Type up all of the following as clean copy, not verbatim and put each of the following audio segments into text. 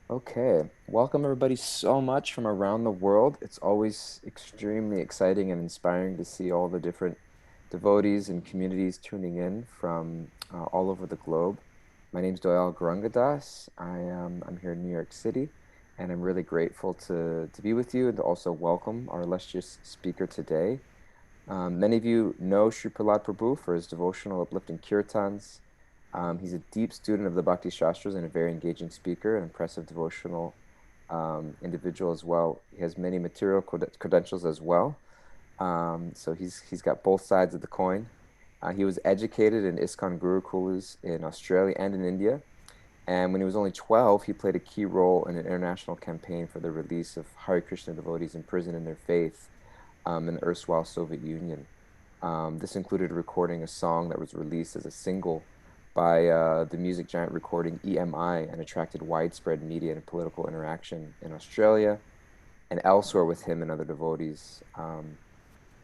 Okay, welcome everybody so much from around the world. It's always extremely exciting and inspiring to see all the different devotees and communities tuning in from all over the globe. My name is Doyle Garangadas. I'm here in New York City, and I'm really grateful to be with you and to also welcome our illustrious speaker today. Many of you know Sri Prahlad Prabhu for his devotional uplifting kirtans. He's a deep student of the Bhakti Shastras and a very engaging speaker, an impressive devotional individual as well. He has many material credentials as well. So he's got both sides of the coin. He was educated in ISKCON Gurukulas in Australia and in India. And when he was only 12, he played a key role in an international campaign for the release of Hare Krishna devotees imprisoned in their faith in the erstwhile Soviet Union. This included recording a song that was released as a single by the music giant recording EMI and attracted widespread media and political interaction in Australia and elsewhere with him and other devotees.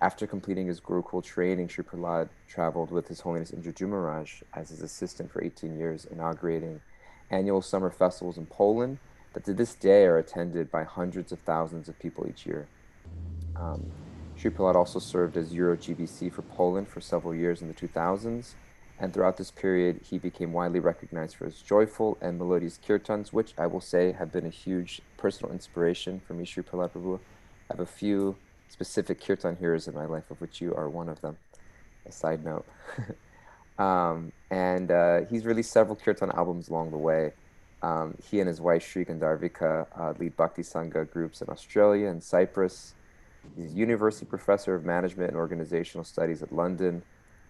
After completing his Gurukul training, Sri Prahlad traveled with His Holiness Indraju Maharaj as his assistant for 18 years, inaugurating annual summer festivals in Poland that to this day are attended by hundreds of thousands of people each year. Um, Sri Prahlad also served as Euro GBC for Poland for several years in the 2000s, and throughout this period, he became widely recognized for his joyful and melodious kirtans, which I will say have been a huge personal inspiration for me, Sri Prahlad Prabhu. I have a few specific kirtan heroes in my life, of which you are one of them. A side note. And he's released several kirtan albums along the way. He and his wife Sri Gandharvika lead Bhakti Sangha groups in Australia and Cyprus. He's a university professor of management and organizational studies at London,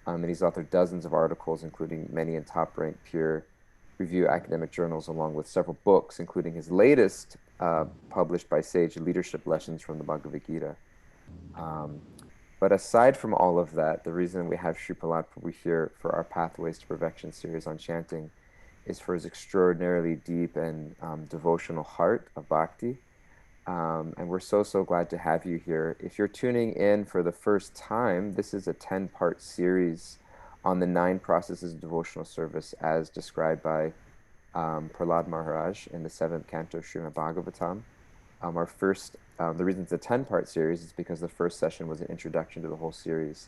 and he's authored dozens of articles, including many in top-ranked peer review academic journals, along with several books, including his latest published by Sage Leadership Lessons from the Bhagavad Gita. Um, but aside from all of that, the reason we have Sri Prahlad Prabhu here for our Pathways to Perfection series on chanting is for his extraordinarily deep and devotional heart of bhakti. And we're so glad to have you here. If you're tuning in for the first time, this is a 10-part series on the 9 processes of devotional service as described by Prahlad Maharaj in the 7th canto of Srimad Bhagavatam. The reason it's a 10-part series is because the first session was an introduction to the whole series.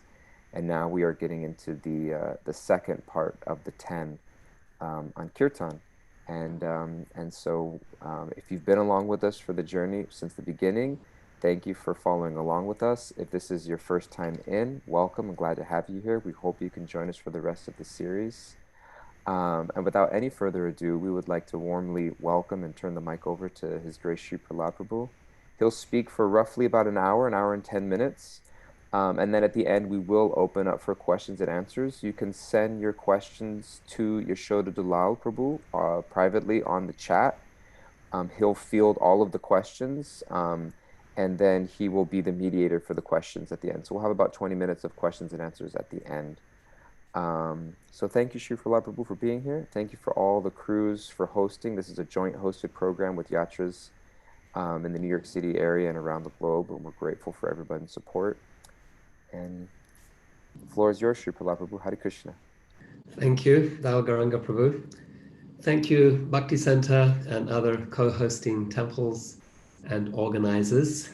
And now we are getting into the second part of the 10 on Kirtan. And so if you've been along with us for the journey since the beginning, thank you for following along with us. If this is your first time in, welcome. I'm glad to have you here. We hope you can join us for the rest of the series. And without any further ado, we would like to warmly welcome and turn the mic over to His Grace Sri Prahlad Prabhu. He'll speak for roughly about an hour and 10 minutes. And then at the end, we will open up for questions and answers. You can send your questions to Yashoda Dulal Prabhu privately on the chat. He'll field all of the questions, and then he will be the mediator for the questions at the end. So we'll have about 20 minutes of questions and answers at the end. So thank you, Sri Prahlad Prabhu, for being here. Thank you for all the crews for hosting. This is a joint hosted program with Yatras in the New York City area and around the globe, and we're grateful for everybody's support. And the floor is yours, Sri Prahlad Prabhu. Hare Krishna. Thank you, Dao Garanga Prabhu. Thank you, Bhakti Center and other co-hosting temples and organizers.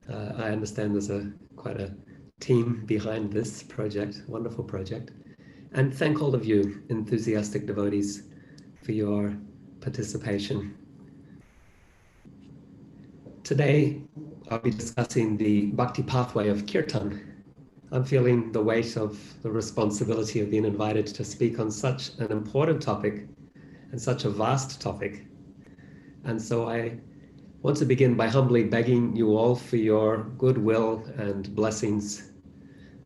I understand there's quite a team behind this project, wonderful project. And thank all of you, enthusiastic devotees, for your participation. Today, I'll be discussing the Bhakti pathway of Kirtan. I'm feeling the weight of the responsibility of being invited to speak on such an important topic and such a vast topic. And so I want to begin by humbly begging you all for your goodwill and blessings.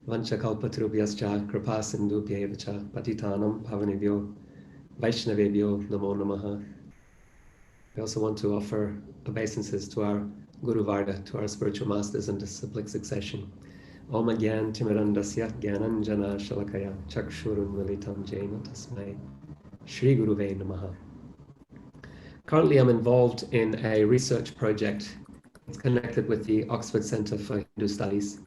Vanchakalpatarubhyascha kripa sindhubhyevacha patitanam pavanebhyo vaishnavebhyo namo namaha. I also want to offer obeisances to our Guru Varga, to our spiritual masters in disciplic succession. Om Gyan Timirandasya Gyananjana Shalakaya Chakshurun Militam Jena Tasmai Shri Guruve Namaha. Currently, I'm involved in a research project. It's connected with the Oxford Center for Hindu Studies.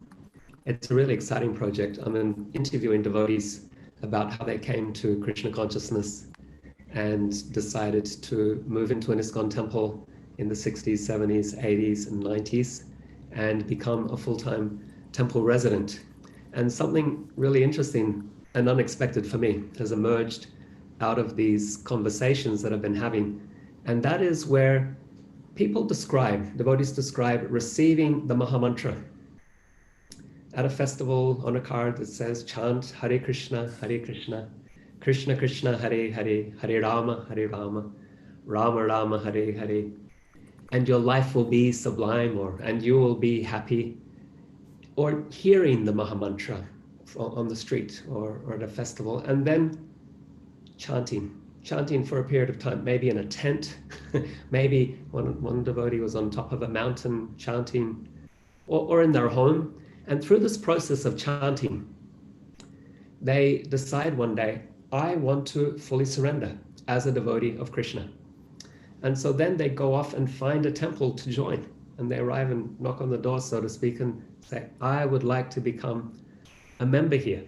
It's a really exciting project. I'm interviewing devotees about how they came to Krishna consciousness and decided to move into an ISKCON temple in the 60s, 70s, 80s, and 90s, and become a full-time temple resident. And something really interesting and unexpected for me has emerged out of these conversations that I've been having. And that is where devotees describe receiving the Mahamantra. At a festival, on a card that says, chant Hare Krishna, Krishna Krishna, Hare Hare, Hare Rama, Rama Rama, Hare Hare, and your life will be sublime, and you will be happy. Or hearing the Mahamantra on the street or at a festival, and then chanting for a period of time, maybe in a tent. Maybe one devotee was on top of a mountain chanting, or in their home. And through this process of chanting, they decide one day, I want to fully surrender as a devotee of Krishna. And so then they go off and find a temple to join. And they arrive and knock on the door, so to speak, and say, I would like to become a member here.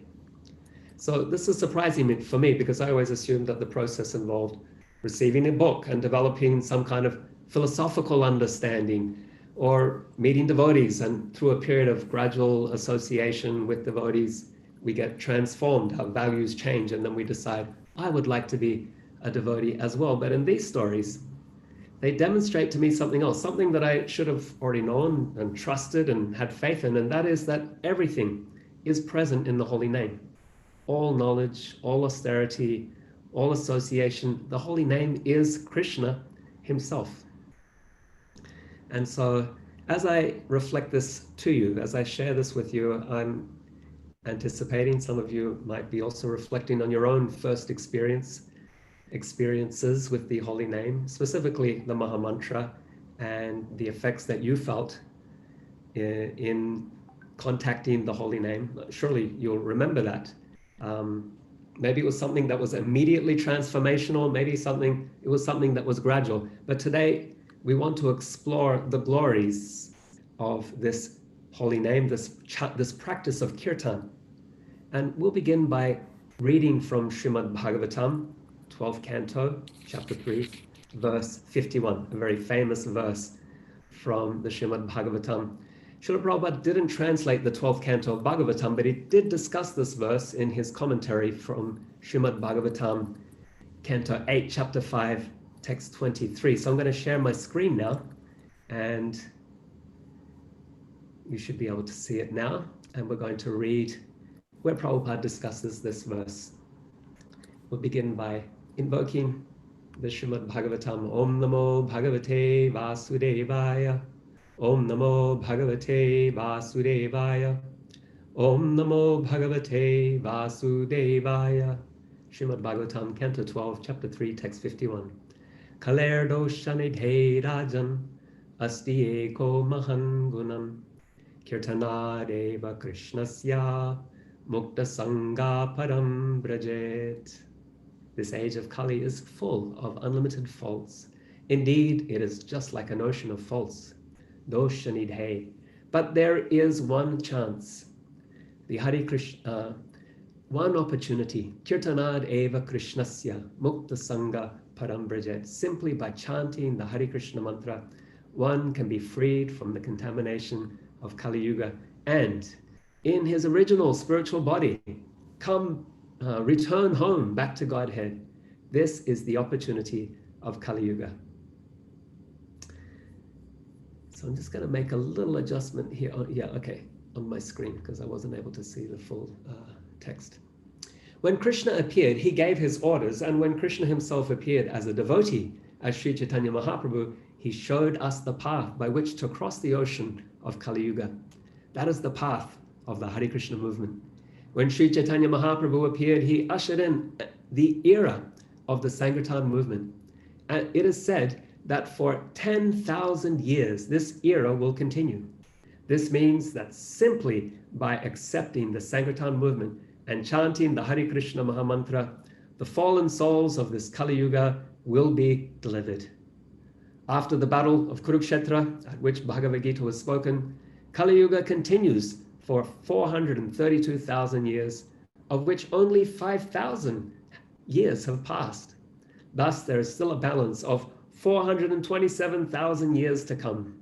So this is surprising for me, because I always assumed that the process involved receiving a book and developing some kind of philosophical understanding, or meeting devotees, and through a period of gradual association with devotees, we get transformed, our values change, and then we decide, I would like to be a devotee as well. But in these stories, they demonstrate to me something else, something that I should have already known and trusted and had faith in, and that is that everything is present in the holy name. All knowledge, all austerity, all association, the holy name is Krishna himself. And so as I reflect this to you, as I share this with you, I'm anticipating some of you might be also reflecting on your own first experiences with the holy name, specifically the Mahamantra, and the effects that you felt in contacting the holy name. Surely you'll remember that. Maybe it was something that was immediately transformational, maybe it was something that was gradual. But today we want to explore the glories of this holy name, this practice of Kirtan. And we'll begin by reading from Srimad Bhagavatam, 12th canto, chapter 3, verse 51, a very famous verse from the Srimad Bhagavatam. Srila Prabhupada didn't translate the 12th canto of Bhagavatam, but he did discuss this verse in his commentary from Srimad Bhagavatam, canto 8, chapter 5, text 23. So I'm going to share my screen now, and you should be able to see it now. And we're going to read where Prabhupada discusses this verse. We'll begin by invoking the Srimad Bhagavatam. Om Namo Bhagavate Vasudevaya. Om Namo Bhagavate Vasudevaya. Om Namo Bhagavate Vasudevaya. Srimad Bhagavatam, Canto 12, Chapter 3, Text 51. Kalerdo Shanidhe Rajan Asti Eko Mahan Gunam Kirtanadeva Krishnasya Mukta Sangha Param Brajet. This age of Kali is full of unlimited faults. Indeed, it is just like an ocean of faults. Doshanidhe. But there is one chance. The Hare Krishna, one opportunity. Kirtanad eva Krishnasya Mukta Sangha Param Brajet. Simply by chanting the Hare Krishna mantra, one can be freed from the contamination of Kali Yuga, and in his original spiritual body, return home back to Godhead. This is the opportunity of Kali Yuga. So I'm just going to make a little adjustment here. On my screen, because I wasn't able to see the full text. When Krishna appeared, he gave his orders, and when Krishna himself appeared as a devotee, as Sri Chaitanya Mahaprabhu, he showed us the path by which to cross the ocean of Kali Yuga. That is the path of the Hare Krishna movement. When Sri Chaitanya Mahaprabhu appeared, he ushered in the era of the Sankirtan movement. And it is said that for 10,000 years, this era will continue. This means that simply by accepting the Sankirtan movement and chanting the Hare Krishna Mahamantra, the fallen souls of this Kali Yuga will be delivered. After the battle of Kurukshetra, at which Bhagavad Gita was spoken, Kali Yuga continues for 432,000 years, of which only 5,000 years have passed. Thus, there is still a balance of 427,000 years to come.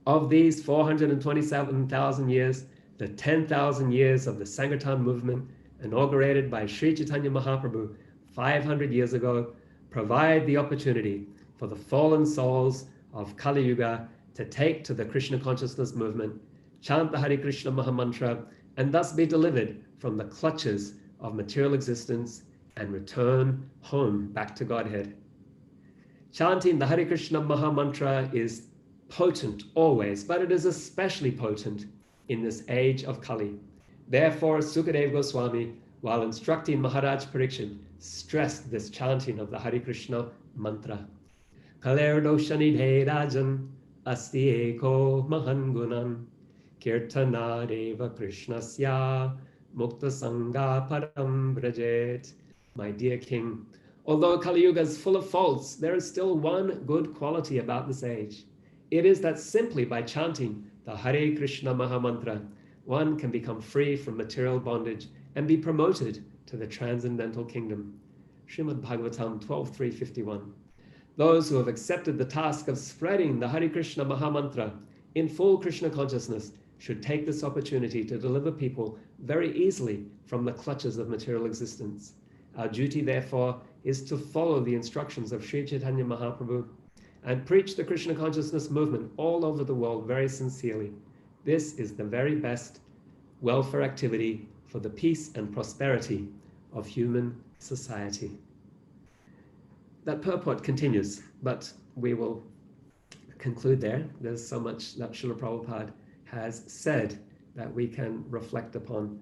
Of these 427,000 years, the 10,000 years of the Sankirtan movement, inaugurated by Sri Chaitanya Mahaprabhu 500 years ago, provide the opportunity for the fallen souls of Kali Yuga to take to the Krishna consciousness movement, chant the Hare Krishna Mahamantra, and thus be delivered from the clutches of material existence and return home back to Godhead. Chanting the Hare Krishna Mahamantra is potent always, but it is especially potent in this age of Kali. Therefore, Sukadeva Goswami, while instructing Maharaj Parikshit, stressed this chanting of the Hare Krishna mantra. Kalerdoshani Rajan Asti Eko Mahangunan Kirtanadeva Krishnasya Mukta Sangha Param Brajet. My dear King, although Kali Yuga is full of faults, there is still one good quality about this age. It is that simply by chanting the Hare Krishna Mahamantra, one can become free from material bondage and be promoted to the transcendental kingdom. Srimad Bhagavatam 12.3.51. Those who have accepted the task of spreading the Hare Krishna Mahamantra in full Krishna consciousness should take this opportunity to deliver people very easily from the clutches of material existence. Our duty, therefore, is to follow the instructions of Sri Chaitanya Mahaprabhu and preach the Krishna consciousness movement all over the world very sincerely. This is the very best welfare activity for the peace and prosperity of human society. That purport continues, but we will conclude there. There's so much that Srila Prabhupada has said that we can reflect upon.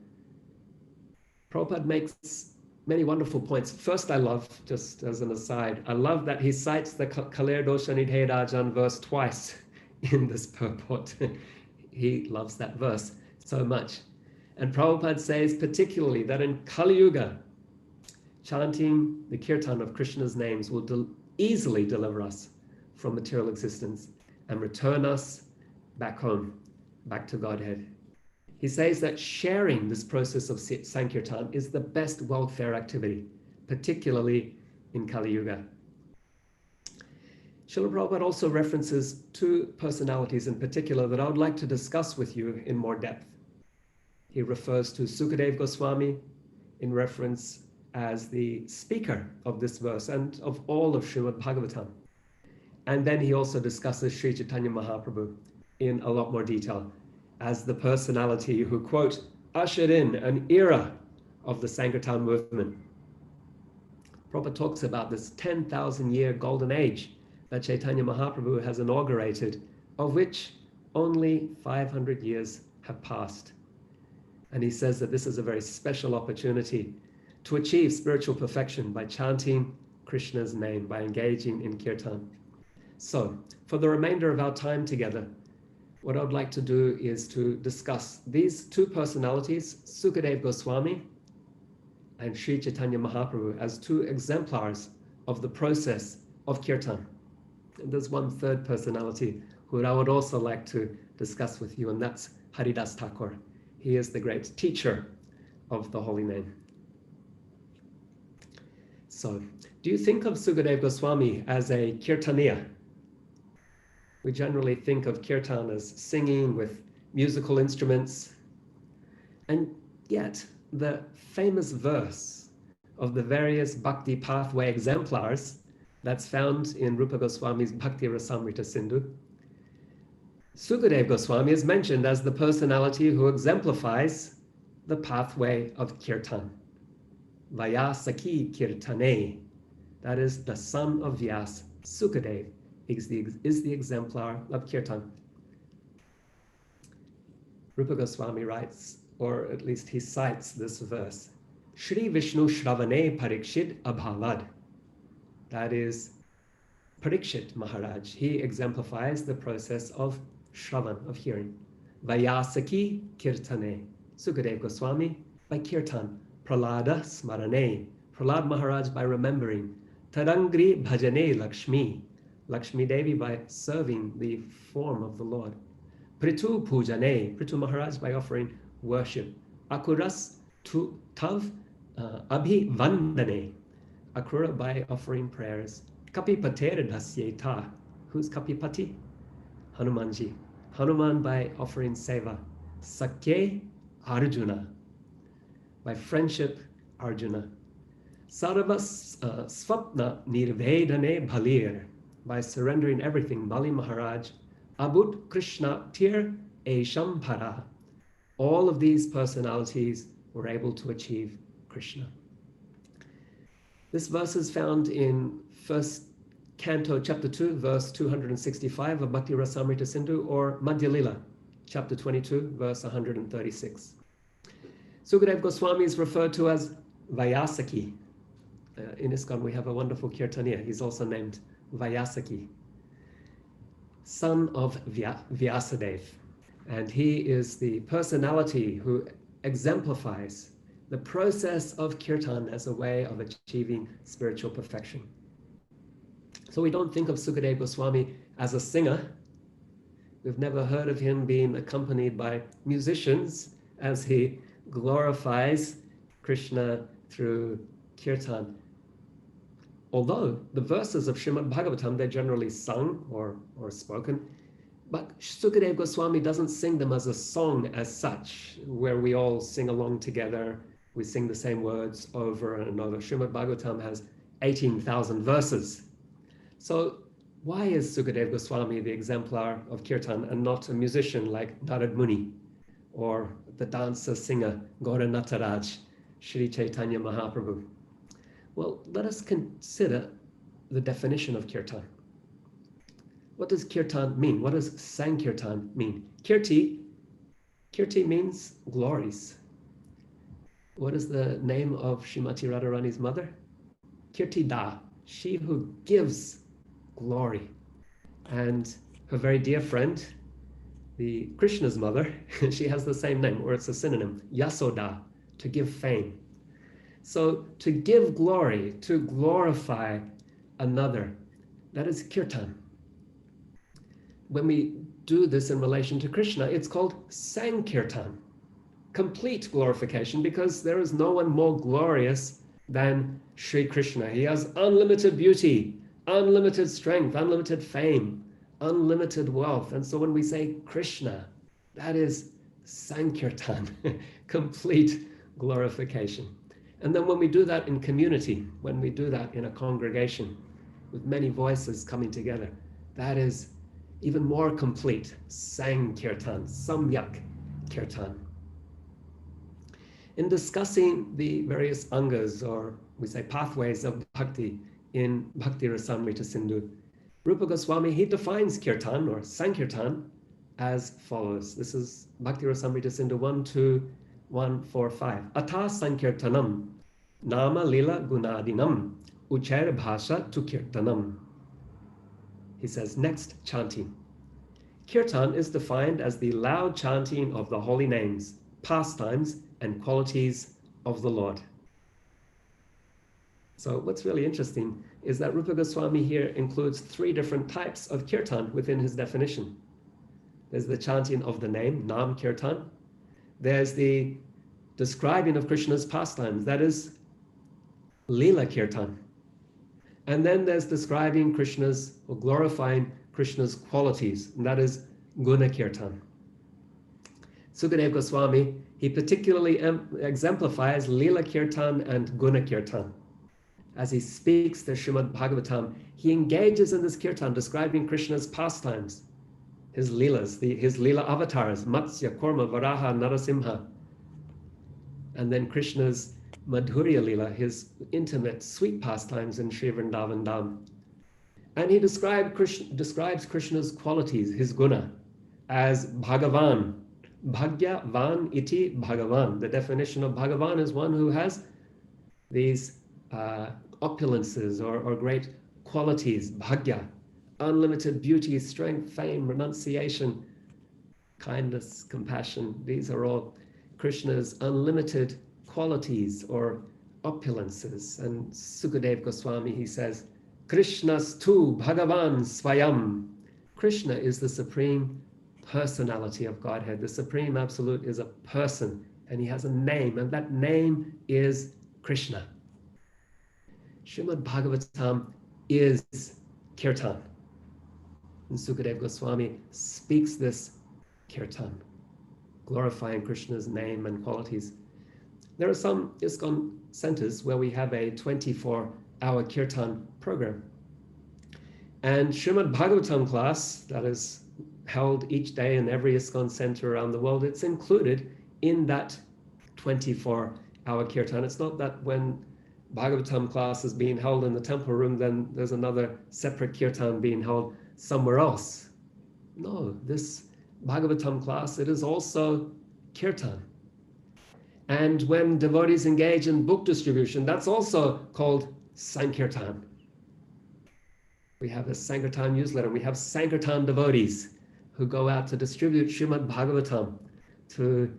Prabhupada makes many wonderful points. First, I love, just as an aside, I love that he cites the Kaler Doshanidhe Rajan verse twice in this purport. He loves that verse so much. And Prabhupada says particularly that in Kali Yuga, chanting the Kirtan of Krishna's names will easily deliver us from material existence and return us back home, back to Godhead. He says that sharing this process of Sankirtan is the best welfare activity, particularly in Kali Yuga. Srila Prabhupada also references two personalities in particular that I would like to discuss with you in more depth. He refers to Sukadeva Goswami in reference as the speaker of this verse and of all of Srimad Bhagavatam. And then he also discusses Sri Chaitanya Mahaprabhu in a lot more detail as the personality who, quote, ushered in an era of the Sankirtan movement. Prabhupada talks about this 10,000-year golden age that Chaitanya Mahaprabhu has inaugurated, of which only 500 years have passed. And he says that this is a very special opportunity to achieve spiritual perfection by chanting Krishna's name, by engaging in Kirtan. So, for the remainder of our time together, what I would like to do is to discuss these two personalities, Sukadeva Goswami and Sri Chaitanya Mahaprabhu, as two exemplars of the process of Kirtan. And there's one third personality who I would also like to discuss with you, and that's Haridas Thakur. He is the great teacher of the holy name. So, do you think of Sukadeva Goswami as a Kirtaniya? We generally think of Kirtan as singing with musical instruments. And yet, the famous verse of the various Bhakti pathway exemplars that's found in Rupa Goswami's Bhakti Rasamrita Sindhu, Sukadeva Goswami is mentioned as the personality who exemplifies the pathway of Kirtan. Vyasaki Kirtane, that is the son of Vyas, Sukadeva, is the exemplar of Kirtan. Rupa Goswami writes, or at least he cites this verse, Shri Vishnu Shravane Parikshit Abhalad. That is Parikshit Maharaj. He exemplifies the process of Shravan, of hearing. Vyasaki Kirtane. Sukadeva Goswami by Kirtan. Prahlada Smarane. Prahlad Maharaj by remembering. Tarangri Bhajane Lakshmi. Lakshmi Devi by serving the form of the Lord. Prithu Pujane. Prithu Maharaj by offering worship. Akuras tu Tav Abhivandane. Akrura by offering prayers. Kapipatera dasyeta. Who's Kapipati? Hanumanji. Hanuman by offering seva. Sakye Arjuna. By friendship, Arjuna. Sarva Swapna Nirvedane Bhalir. By surrendering everything, Bali Maharaj. Abud Krishna Tir Eshampara. All of these personalities were able to achieve Krishna. This verse is found in 1st Canto, Chapter 2, verse 265 of Bhakti Rasamrita Sindhu, or Madhya Lila, Chapter 22, verse 136. Sukadeva Goswami is referred to as Vyasaki. In ISKCON, we have a wonderful Kirtaniya. He's also named Vyasaki, son of Vyasadeva. And he is the personality who exemplifies the process of Kirtan as a way of achieving spiritual perfection. So we don't think of Sukadeva Goswami as a singer. We've never heard of him being accompanied by musicians as he glorifies Krishna through Kirtan. Although the verses of Srimad Bhagavatam, they're generally sung or spoken, but Sukadeva Goswami doesn't sing them as a song as such, where we all sing along together, we sing the same words over and over. Srimad Bhagavatam has 18,000 verses. So why is Sukadeva Goswami the exemplar of Kirtan and not a musician like Narad Muni or the dancer singer Gaura Nataraj, Sri Caitanya Mahaprabhu? Well, let us consider the definition of Kirtan. What does Kirtan mean? What does Sankirtan mean? Kirti means glories. What is the name of Srimati Radharani's mother? Kirtida, she who gives glory. And her very dear friend, the Krishna's mother, she has the same name, or it's a synonym, Yasoda, to give fame. So to give glory, to glorify another, that is Kirtan. When we do this in relation to Krishna, it's called Sankirtan, complete glorification, because there is no one more glorious than Sri Krishna. He has unlimited beauty, unlimited strength, unlimited fame, unlimited wealth. And so when we say Krishna, that is Sankirtan, complete glorification. And then when we do that in community, when we do that in a congregation with many voices coming together, that is even more complete Sankirtan, Samyak Kirtan. In discussing the various angas, or we say pathways of bhakti in Bhakti Rasamrita Sindhu, Rupa Goswami, he defines Kirtan or Sankirtan as follows. This is Bhakti Rasamrita Sindhu 12145. Ata Sankirtanam, Nama Lila Gunadinam, Uchair Bhasha to Kirtanam. He says, next, chanting. Kirtan is defined as the loud chanting of the holy names, pastimes, and qualities of the Lord. So what's really interesting is that Rupa Goswami here includes 3 different types of Kirtan within his definition. There's the chanting of the name, Nam Kirtan. There's the describing of Krishna's pastimes, that is Leela Kirtan. And then there's describing Krishna's, or glorifying Krishna's qualities, and that is Guna Kirtan. Sukadeva Goswami, he particularly exemplifies Leela Kirtan and Guna Kirtan. As he speaks the Srimad Bhagavatam, he engages in this Kirtan, describing Krishna's pastimes, his Leelas, his Leela avatars, Matsya, Kurma, Varaha, Narasimha. And then Krishna's Madhurya Leela, his intimate, sweet pastimes in Sri Vrndavan Dham. And he describes Krishna's qualities, his guna, as Bhagavan. Bhagyavan iti Bhagavan. The definition of Bhagavan is one who has these opulences or great qualities, bhagya, unlimited beauty, strength, fame, renunciation, kindness, compassion. These are all Krishna's unlimited qualities or opulences. And Sukadeva Goswami, he says, Krishnas tu Bhagavan Swayam. Krishna is the supreme personality of Godhead. The Supreme Absolute is a person, and he has a name, and that name is Krishna. Srimad Bhagavatam is Kirtan. And Sukadeva Goswami speaks this Kirtan, glorifying Krishna's name and qualities. There are some ISKCON centers where we have a 24-hour Kirtan program. And Srimad Bhagavatam class that is held each day in every ISKCON center around the world, it's included in that 24-hour Kirtan. It's not that when Bhagavatam class is being held in the temple room, then there's another separate Kirtan being held somewhere else. No, this Bhagavatam class, it is also Kirtan. And when devotees engage in book distribution, that's also called Sankirtan. We have a Sankirtan newsletter. We have Sankirtan devotees who go out to distribute Srimad Bhagavatam to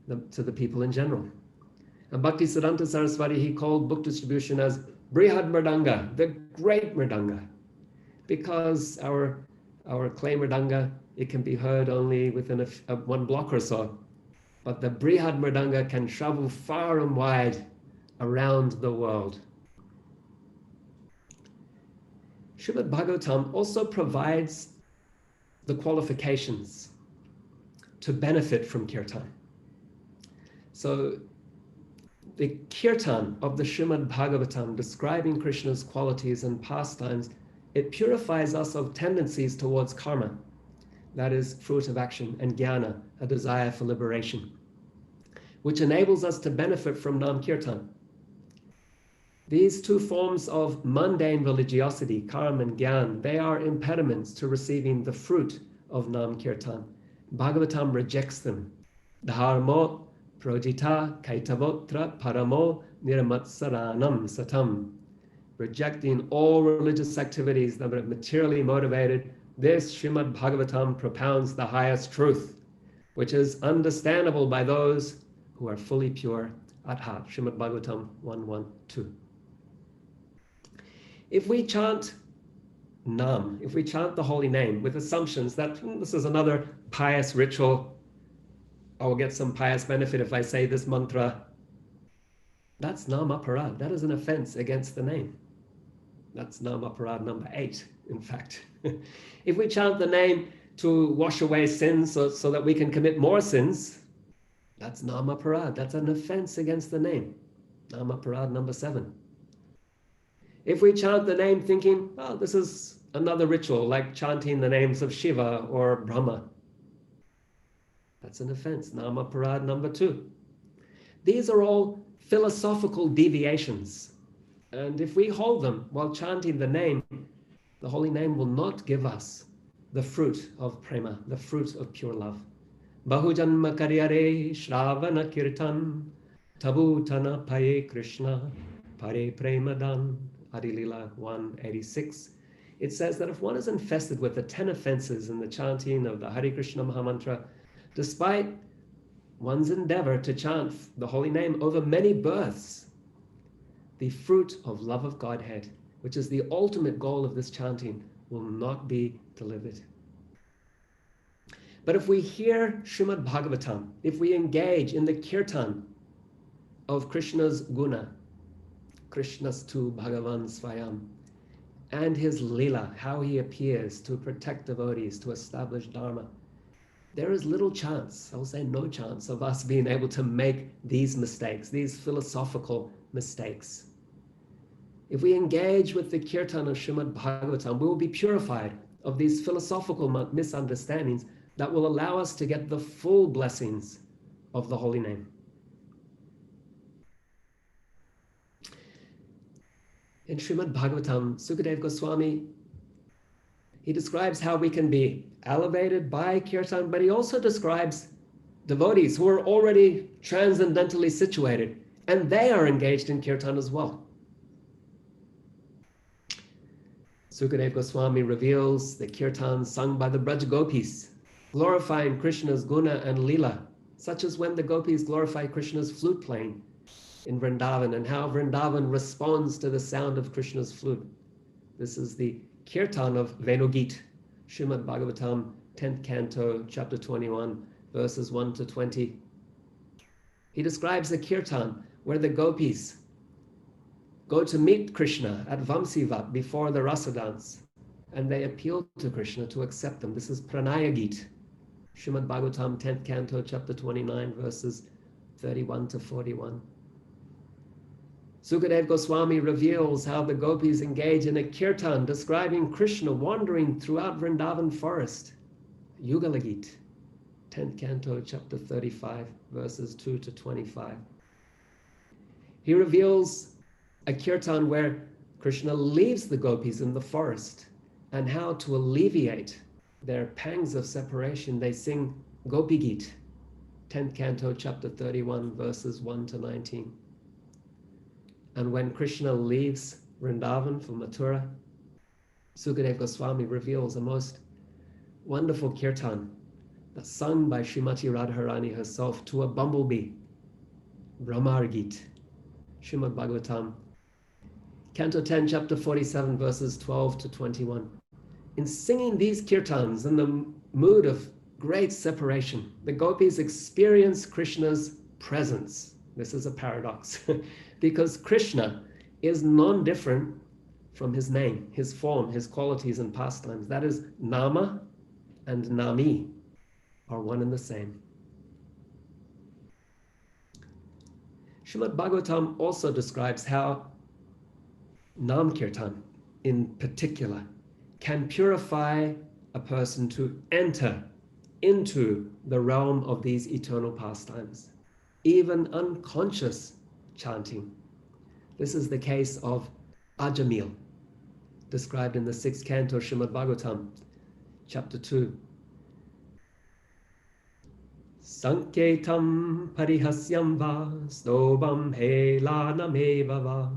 the people in general. And Bhakti Siddhanta Saraswati, he called book distribution as Brihad Mridanga, the great Mridanga, because our clay Mridanga, it can be heard only within one block or so. But the Brihad Mridanga can travel far and wide around the world. Srimad Bhagavatam also provides the qualifications to benefit from Kirtan. So the Kirtan of the Srimad Bhagavatam describing Krishna's qualities and pastimes, it purifies us of tendencies towards karma, that is fruit of action, and jnana, a desire for liberation, which enables us to benefit from Nam Kirtan. These two forms of mundane religiosity, karma and jnana, they are impediments to receiving the fruit of Nam Kirtan. Bhagavatam rejects them. Dharmo projita kaitavotra paramo niramatsaranam satam. Rejecting all religious activities that are materially motivated, this Srimad Bhagavatam propounds the highest truth, which is understandable by those who are fully pure at heart. Srimad Bhagavatam 112. If we chant Nam, if we chant the holy name with assumptions that this is another pious ritual, I will get some pious benefit if I say this mantra, that's Nam Aparad. That is an offense against the name. That's Nam Aparad number 8, in fact. If we chant the name to wash away sins so that we can commit more sins, that's Nam Aparad. That's an offense against the name. Nam Aparad number 7. If we chant the name thinking, oh, this is another ritual, like chanting the names of Shiva or Brahma, that's an offense. Nam Aparad number 2. These are all philosophical deviations. And if we hold them while chanting the name, the holy name will not give us the fruit of prema, the fruit of pure love. Bahujanma karyare shravana kirtan tabutana paye Krishna pare premadan. Adilila 186. It says that if one is infested with the 10 offenses in the chanting of the Hare Krishna Mahamantra, despite one's endeavor to chant the holy name over many births, the fruit of love of Godhead, which is the ultimate goal of this chanting, will not be delivered. But if we hear Srimad Bhagavatam, if we engage in the kirtan of Krishna's guna, Krishna's tu Bhagavan Swayam, and his lila, how he appears to protect devotees, to establish dharma, there is little chance, I will say no chance, of us being able to make these mistakes, these philosophical mistakes. If we engage with the kirtan of Srimad Bhagavatam, we will be purified of these philosophical misunderstandings that will allow us to get the full blessings of the holy name. In Srimad Bhagavatam, Sukadeva Goswami, he describes how we can be elevated by kirtan, but he also describes devotees who are already transcendentally situated, and they are engaged in kirtan as well. Sukadeva Goswami reveals the kirtan sung by the Braj Gopis, glorifying Krishna's guna and lila, such as when the Gopis glorify Krishna's flute playing in Vrndavan, and how Vrndavan responds to the sound of Krishna's flute. This is the Kirtan of Venugit, Srimad Bhagavatam, 10th Canto, chapter 21, verses 1 to 20. He describes the Kirtan where the Gopis go to meet Krishna at Vamsivat before the rasa dance, and they appeal to Krishna to accept them. This is Pranaya Geet, Srimad Bhagavatam, 10th canto, chapter 29, verses 31 to 41. Sukadeva Goswami reveals how the gopis engage in a kirtan describing Krishna wandering throughout Vrndavan forest. Yugala Geet, 10th canto, chapter 35, verses 2 to 25. He reveals a kirtan where Krishna leaves the gopis in the forest, and how to alleviate their pangs of separation, they sing Gopi Geet, 10th canto, chapter 31, verses 1 to 19. And when Krishna leaves Vrndavan for Mathura, Sukadeva Goswami reveals a most wonderful kirtan that's sung by Srimati Radharani herself to a bumblebee, Brahmar Geet, Srimad Bhagavatam, Canto 10, chapter 47, verses 12 to 21. In singing these kirtans in the mood of great separation, the gopis experience Krishna's presence. This is a paradox, because Krishna is non-different from his name, his form, his qualities and pastimes. That is, Nama and Nami are one and the same. Srimad Bhagavatam also describes how Nam Kirtan, in particular, can purify a person to enter into the realm of these eternal pastimes, even unconscious chanting. This is the case of Ajamil, described in the 6th canto Srimad Bhagavatam, chapter 2. Sanketam parihasyam va stobam helanameva va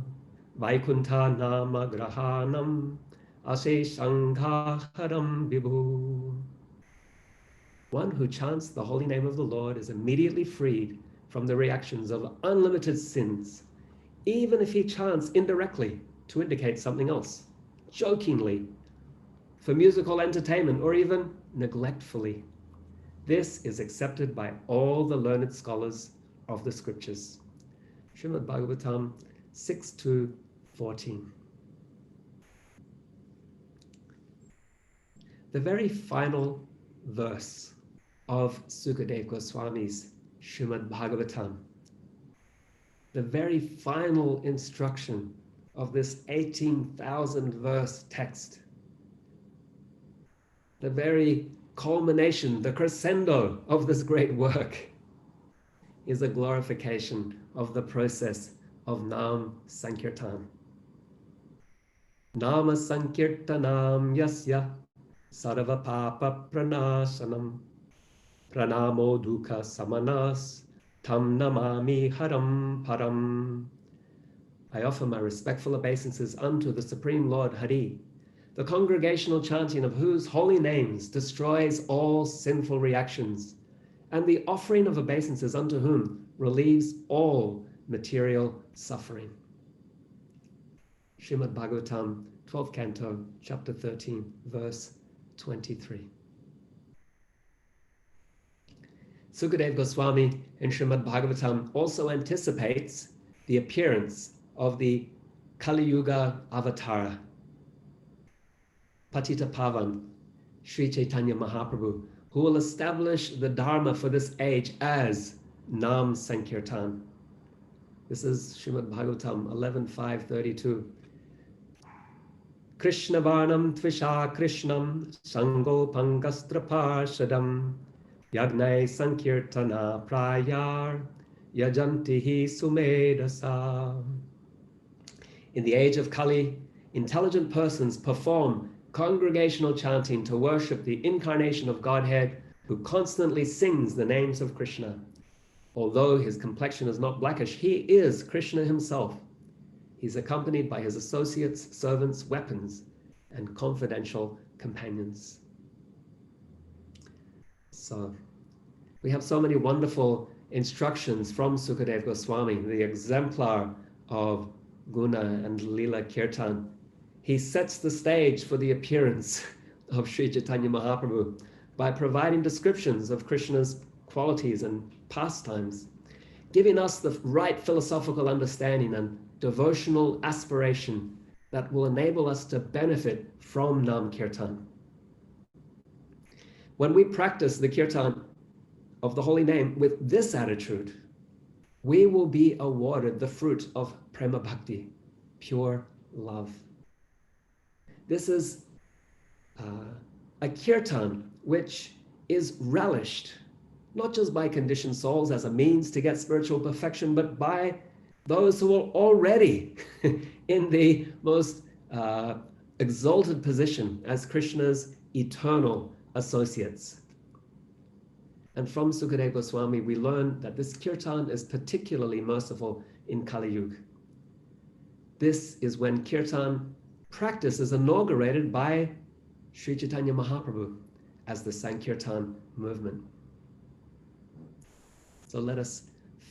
Vaikuntha nama grahanam asesanghaharam vibhu. One who chants the holy name of the Lord is immediately freed from the reactions of unlimited sins, even if he chants indirectly to indicate something else, jokingly, for musical entertainment, or even neglectfully. This is accepted by all the learned scholars of the scriptures. Srimad Bhagavatam 6-14. The very final verse of Sukadeva Goswami's Srimad Bhagavatam, the very final instruction of this 18,000 verse text, the very culmination, the crescendo of this great work, is a glorification of the process of Nam Sankirtan. Nama Sankirtanam yasya sarva papa pranasanam pranamo dukha samanas tam namami haram param. I offer my respectful obeisances unto the Supreme Lord Hari, the congregational chanting of whose holy names destroys all sinful reactions, and the offering of obeisances unto whom relieves all material suffering. Srimad Bhagavatam, 12th canto, chapter 13, verse 23. Sukadeva Goswami in Srimad Bhagavatam also anticipates the appearance of the Kali Yuga Avatara, Patita Pavan, Sri Caitanya Mahaprabhu, who will establish the Dharma for this age as Nam Sankirtan. This is Srimad Bhagavatam 11.5.32. Krishna Varnam Tvisha Krishnam Sango Pangastra Parshadam Yagnai Sankirtana Prayar Yajantihi Sumedasa. In the age of Kali, intelligent persons perform congregational chanting to worship the incarnation of Godhead, who constantly sings the names of Krishna. Although his complexion is not blackish, he is Krishna himself. He's accompanied by his associates, servants, weapons, and confidential companions. So, we have so many wonderful instructions from Sukadeva Goswami, the exemplar of Guna and Lila Kirtan. He sets the stage for the appearance of Sri Chaitanya Mahaprabhu by providing descriptions of Krishna's qualities and pastimes, giving us the right philosophical understanding and devotional aspiration that will enable us to benefit from Nam Kirtan. When we practice the Kirtan of the holy name with this attitude, we will be awarded the fruit of Prema Bhakti, pure love. This is a Kirtan which is relished, not just by conditioned souls as a means to get spiritual perfection, but by those who are already in the most exalted position as Krishna's eternal associates. And from Sukadeva Goswami, we learn that this Kirtan is particularly merciful in Kali Yuga. This is when Kirtan practice is inaugurated by Sri Chaitanya Mahaprabhu as the Sankirtan movement. So let us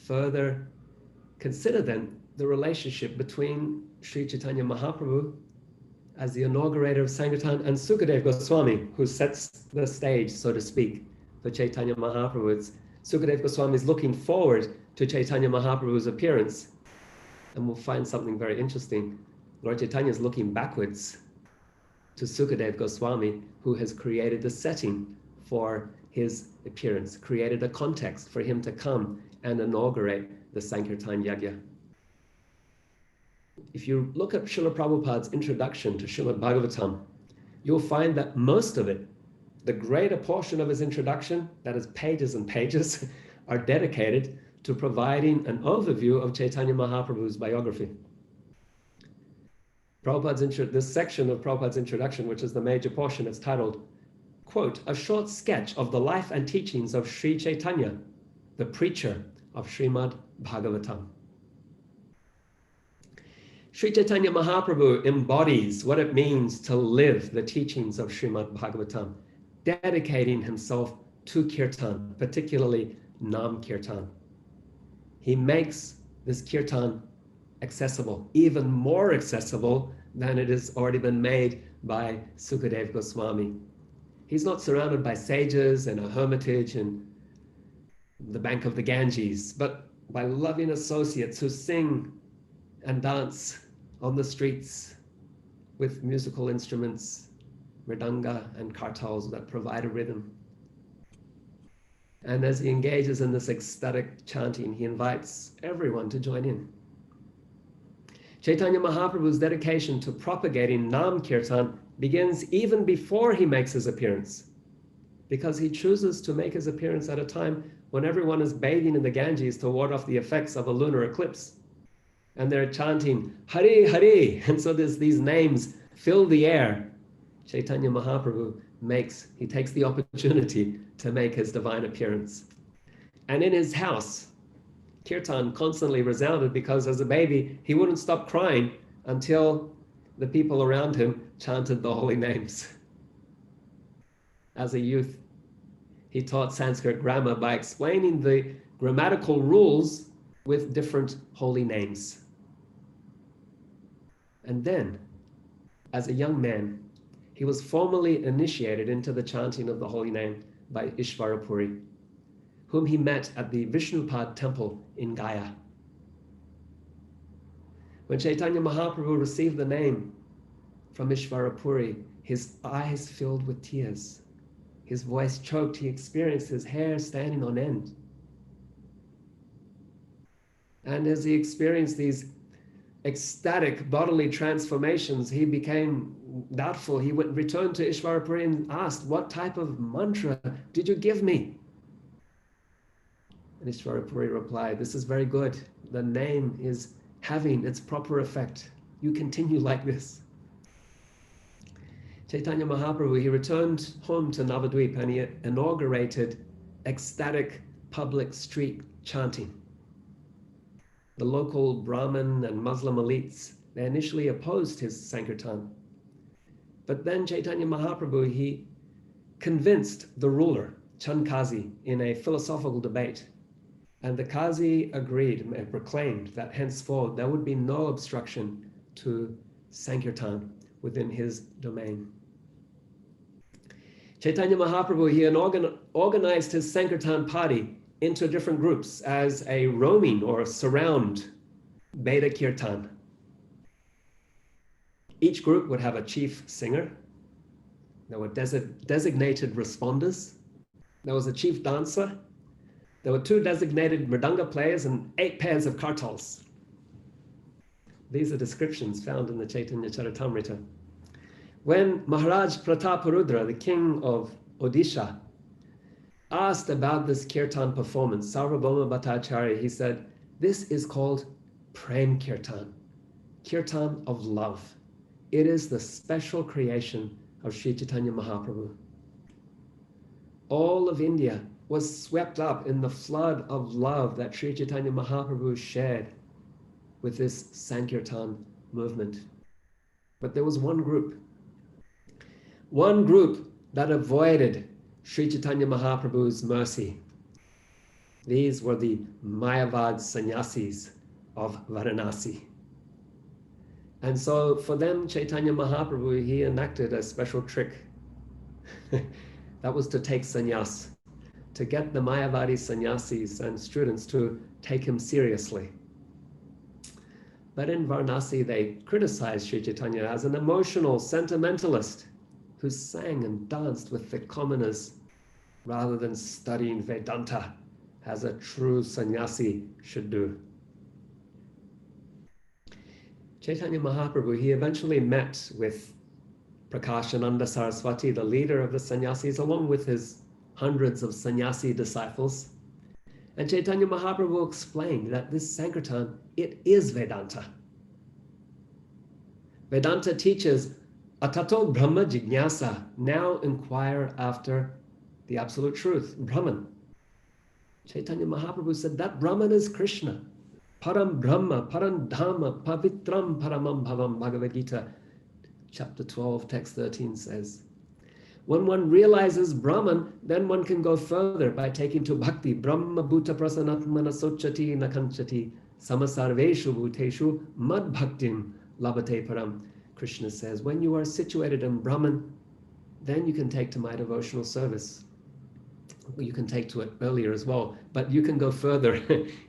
further consider then the relationship between Sri Chaitanya Mahaprabhu as the inaugurator of Sankirtan and Sukadeva Goswami, who sets the stage, so to speak, for Chaitanya Mahaprabhu. Sukadeva Goswami is looking forward to Chaitanya Mahaprabhu's appearance, and we'll find something very interesting. Lord Chaitanya is looking backwards to Sukadeva Goswami, who has created the setting for his appearance, created a context for him to come and inaugurate the Sankirtan Yajna. If you look at Srila Prabhupada's introduction to Srimad Bhagavatam, you'll find that most of it, the greater portion of his introduction, that is pages and pages, are dedicated to providing an overview of Chaitanya Mahaprabhu's biography. This section of Prabhupada's introduction, which is the major portion, is titled, quote, "A short sketch of the life and teachings of Sri Chaitanya, the preacher of Srimad Bhagavatam." Sri Chaitanya Mahaprabhu embodies what it means to live the teachings of Srimad Bhagavatam, dedicating himself to Kirtan, particularly Nam Kirtan. He makes this Kirtan accessible, even more accessible than it has already been made by Sukadeva Goswami. He's not surrounded by sages and a hermitage and the bank of the Ganges, but by loving associates who sing and dance on the streets with musical instruments, mridanga and kartals that provide a rhythm. And as he engages in this ecstatic chanting, he invites everyone to join in. Chaitanya Mahaprabhu's dedication to propagating Nam Kirtan begins even before he makes his appearance, because he chooses to make his appearance at a time when everyone is bathing in the Ganges to ward off the effects of a lunar eclipse. And they're chanting, Hare Hare, and so these names fill the air. Chaitanya Mahaprabhu takes the opportunity to make his divine appearance. And in his house, Kirtan constantly resounded because as a baby, he wouldn't stop crying until the people around him chanted the holy names. As a youth, he taught Sanskrit grammar by explaining the grammatical rules with different holy names. And then, as a young man, he was formally initiated into the chanting of the holy name by Ishvarapuri, whom he met at the Vishnupad temple in Gaya. When Chaitanya Mahaprabhu received the name from Ishvarapuri, his eyes filled with tears. His voice choked. He experienced his hair standing on end. And as he experienced these ecstatic bodily transformations, he became doubtful. He returned to Ishvarapuri and asked, "What type of mantra did you give me?" And Ishvarapuri replied, "This is very good. The name is having its proper effect. You continue like this." Chaitanya Mahaprabhu, he returned home to Navadvip and he inaugurated ecstatic public street chanting. The local Brahmin and Muslim elites, they initially opposed his Sankirtan. But then Chaitanya Mahaprabhu, he convinced the ruler, Chand Kazi, in a philosophical debate. And the Kazi agreed and proclaimed that henceforth there would be no obstruction to Sankirtan within his domain. Chaitanya Mahaprabhu, he organized his Sankirtan party into different groups as a roaming or surround Veda Kirtan, Each group would have a chief singer. There were designated responders. There was a chief dancer. There were 2 designated mridanga players and 8 pairs of kartals. These are descriptions found in the Caitanya Charitamrita. When Maharaj Prataparudra, the king of Odisha, asked about this kirtan performance, Sarvabhauma Bhattacharya, he said, this is called Prem Kirtan, Kirtan of love. It is the special creation of Sri Chaitanya Mahaprabhu. All of India was swept up in the flood of love that Sri Chaitanya Mahaprabhu shared with this Sankirtan movement. But there was one group that avoided Sri Chaitanya Mahaprabhu's mercy. These were the Mayavad sannyasis of Varanasi. And so for them, Chaitanya Mahaprabhu, he enacted a special trick. That was to take sannyas, to get the Mayavadi sannyasis and students to take him seriously. But in Varanasi, they criticized Sri Chaitanya as an emotional sentimentalist who sang and danced with the commoners rather than studying Vedanta as a true sannyasi should do. Chaitanya Mahaprabhu, he eventually met with Prakashananda Saraswati, the leader of the sannyasis, along with his hundreds of sannyasi disciples. And Chaitanya Mahaprabhu explained that this Sankirtan, it is Vedanta. Vedanta teaches Atato Brahma Jignasa, now inquire after the absolute truth, Brahman. Chaitanya Mahaprabhu said that Brahman is Krishna. Param Brahma, Param Dhamma, Pavitram Paramam Bhavam, Bhagavad Gita, chapter 12, text 13 says. When one realizes Brahman, then one can go further by taking to Bhakti. Brahma Bhuta Prasanatmana Sochati Nakanchati Samasarveshu Bhuteshu Mad Bhaktim Labate Param. Krishna says, when you are situated in Brahman, then you can take to my devotional service. You can take to it earlier as well, but you can go further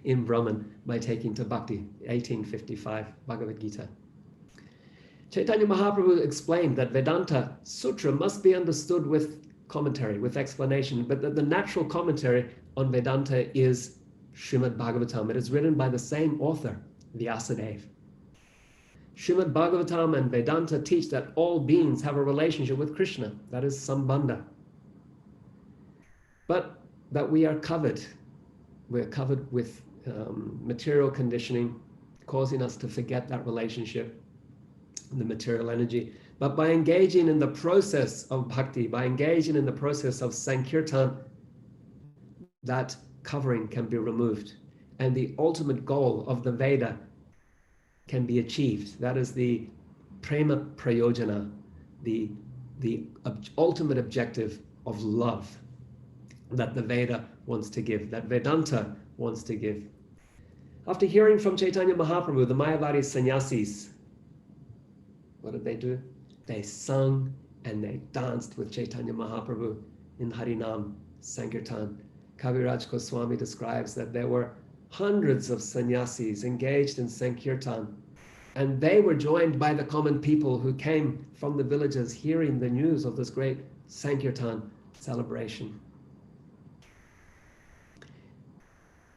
in Brahman by taking to Bhakti, 1855, Bhagavad Gita. Chaitanya Mahaprabhu explained that Vedanta Sutra must be understood with commentary, with explanation, but that the natural commentary on Vedanta is Srimad Bhagavatam. It is written by the same author, Vyasadeva. Srimad Bhagavatam and Vedanta teach that all beings have a relationship with Krishna, that is Sambandha. But that we are covered. We're covered with material conditioning, causing us to forget that relationship, the material energy. But by engaging in the process of bhakti, by engaging in the process of Sankirtan, that covering can be removed. And the ultimate goal of the Veda can be achieved. That is the prema prayojana, the ultimate objective of love that the Veda wants to give, that Vedanta wants to give. After hearing from Chaitanya Mahaprabhu, the Mayavadi sannyasis, what did they do? They sung and they danced with Chaitanya Mahaprabhu in Harinam Sankirtan. Kaviraj Goswami describes that there were hundreds of sannyasis engaged in Sankirtan, and they were joined by the common people who came from the villages hearing the news of this great Sankirtan celebration.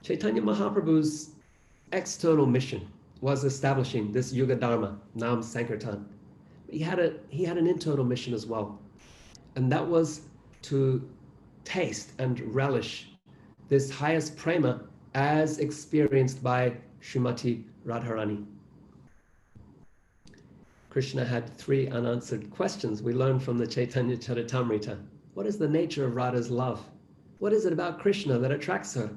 Chaitanya Mahaprabhu's external mission was establishing this Yuga Dharma, Nam Sankirtan. He had an internal mission as well, and that was to taste and relish this highest prema as experienced by Srimati Radharani. Krishna had 3 unanswered questions we learned from the Chaitanya Charitamrita. What is the nature of Radha's love? What is it about Krishna that attracts her?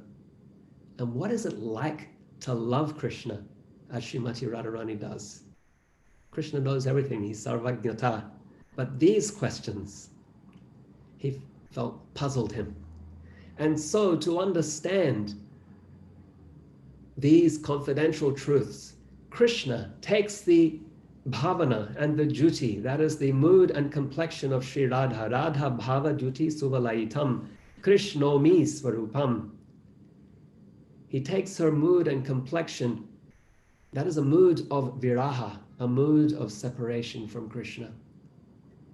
And what is it like to love Krishna as Srimati Radharani does? Krishna knows everything, he's Sarvajnata. But these questions, he felt puzzled him. And so to understand these confidential truths, Krishna takes the bhavana and the duty, that is the mood and complexion of Sri Radha, Radha bhava duti suvalaitam, Krishnomi svarupam. He takes her mood and complexion, that is a mood of viraha, a mood of separation from Krishna.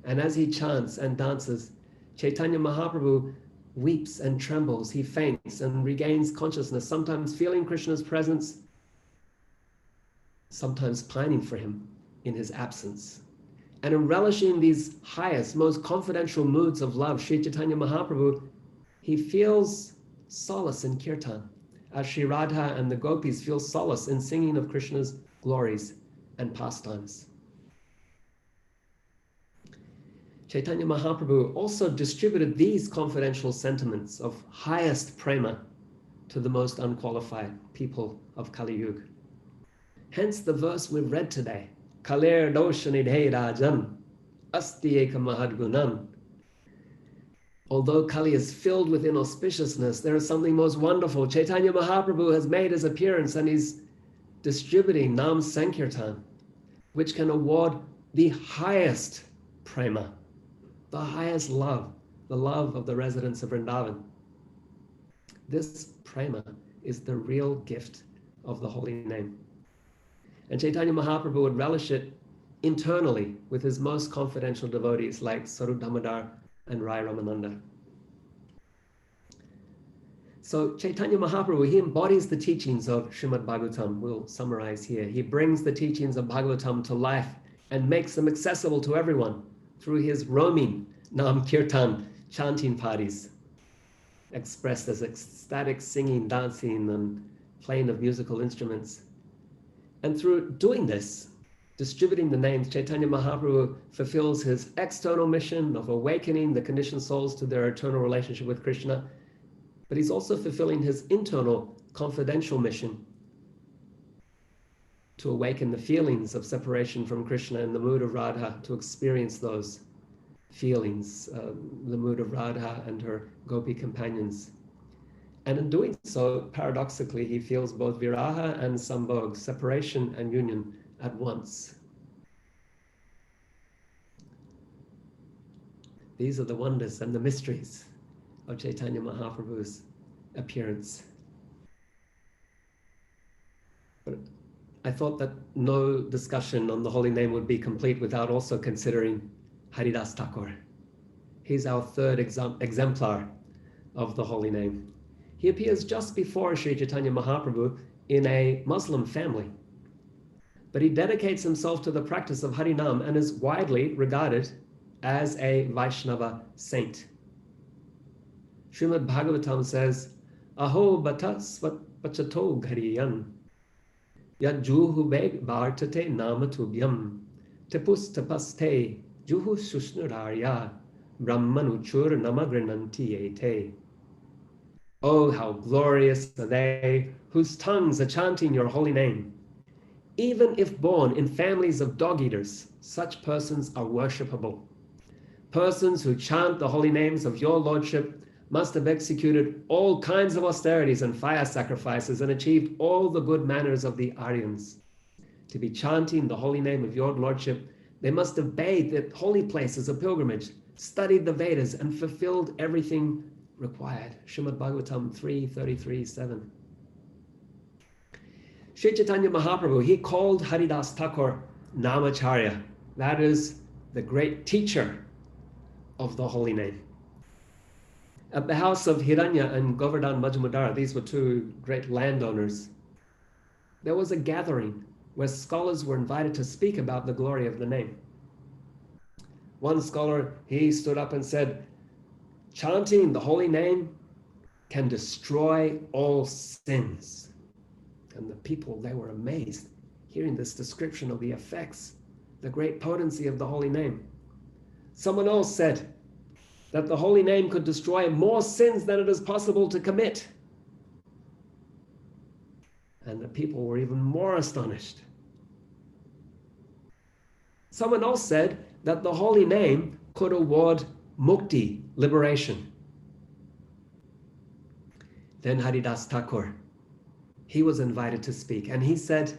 And as he chants and dances, Chaitanya Mahaprabhu weeps and trembles. He faints and regains consciousness, sometimes feeling Krishna's presence, sometimes pining for him in his absence. And in relishing these highest, most confidential moods of love, Sri Chaitanya Mahaprabhu, he feels solace in Kirtan, as Sri Radha and the Gopis feel solace in singing of Krishna's glories and pastimes. Chaitanya Mahaprabhu also distributed these confidential sentiments of highest prema to the most unqualified people of Kali Yuga. Hence the verse we've read today, Kaler doshanidhe rajan, asti eka mahadgunam. Although Kali is filled with inauspiciousness, there is something most wonderful. Chaitanya Mahaprabhu has made his appearance and he's distributing Nam Sankirtan, which can award the highest prema, the highest love, the love of the residents of Vrndavan. This prema is the real gift of the holy name. And Chaitanya Mahaprabhu would relish it internally with his most confidential devotees like Sarup Damodar and Rai Ramananda. So Chaitanya Mahaprabhu, he embodies the teachings of Srimad Bhagavatam. We'll summarize here. He brings the teachings of Bhagavatam to life and makes them accessible to everyone through his roaming Nam Kirtan chanting parties, expressed as ecstatic singing, dancing, and playing of musical instruments. And through doing this, distributing the names, Chaitanya Mahaprabhu fulfills his external mission of awakening the conditioned souls to their eternal relationship with Krishna, but he's also fulfilling his internal confidential mission to awaken the feelings of separation from Krishna in the mood of Radha, to experience those feelings, the mood of Radha and her Gopi companions. And in doing so, paradoxically, he feels both viraha and sambhog, separation and union, at once. These are the wonders and the mysteries of Chaitanya Mahaprabhu's appearance. But I thought that no discussion on the holy name would be complete without also considering Haridas Thakur. He's our third exemplar of the holy name. He appears just before Sri Chaitanya Mahaprabhu in a Muslim family, but he dedicates himself to the practice of Harinam and is widely regarded as a Vaishnava saint. Srimad Bhagavatam says, Aho batas vachato ghariyan, yadjuhu beg vartate namatubhyam, tepus tapaste juhu sushnurarya, brahmanuchur namagrananti ete. Oh, how glorious are they whose tongues are chanting your holy name. Even if born in families of dog-eaters, such persons are worshipable. Persons who chant the holy names of your Lordship must have executed all kinds of austerities and fire sacrifices and achieved all the good manners of the Aryans. To be chanting the holy name of your Lordship, they must have bathed at holy places of pilgrimage, studied the Vedas, and fulfilled everything required. Srimad Bhagavatam 3:33-7. Sri Chaitanya Mahaprabhu, he called Haridas Thakur Namacharya. That is the great teacher of the holy name. At the house of Hiranya and Govardhan Majumdar, these were two great landowners, there was a gathering where scholars were invited to speak about the glory of the name. One scholar, he stood up and said, chanting the holy name can destroy all sins. And the people, they were amazed hearing this description of the effects, the great potency of the holy name. Someone else said that the holy name could destroy more sins than it is possible to commit. And the people were even more astonished. Someone else said that the holy name could award mukti, liberation. Then Haridas Thakur, he was invited to speak, and he said,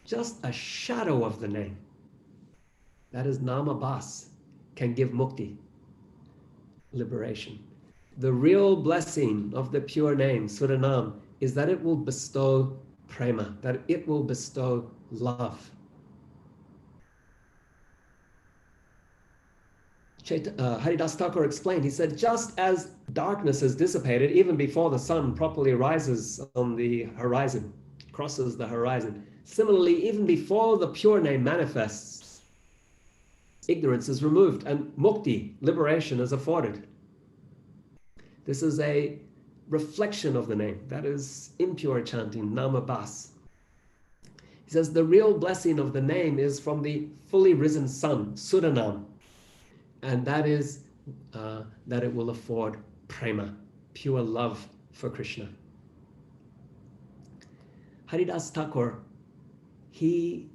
just a shadow of the name, that is Nama Bas, can give mukti, liberation. The real blessing of the pure name, Suranam, is that it will bestow prema, that it will bestow love. Haridas Thakur explained, he said, just as darkness is dissipated even before the sun properly rises on the horizon, crosses the horizon, similarly, even before the pure name manifests, ignorance is removed and mukti, liberation, is afforded. This is a reflection of the name. That is impure chanting, namabas. He says the real blessing of the name is from the fully risen sun, Sudanam, and that is that it will afford prema, pure love for Krishna. Haridas Thakur, he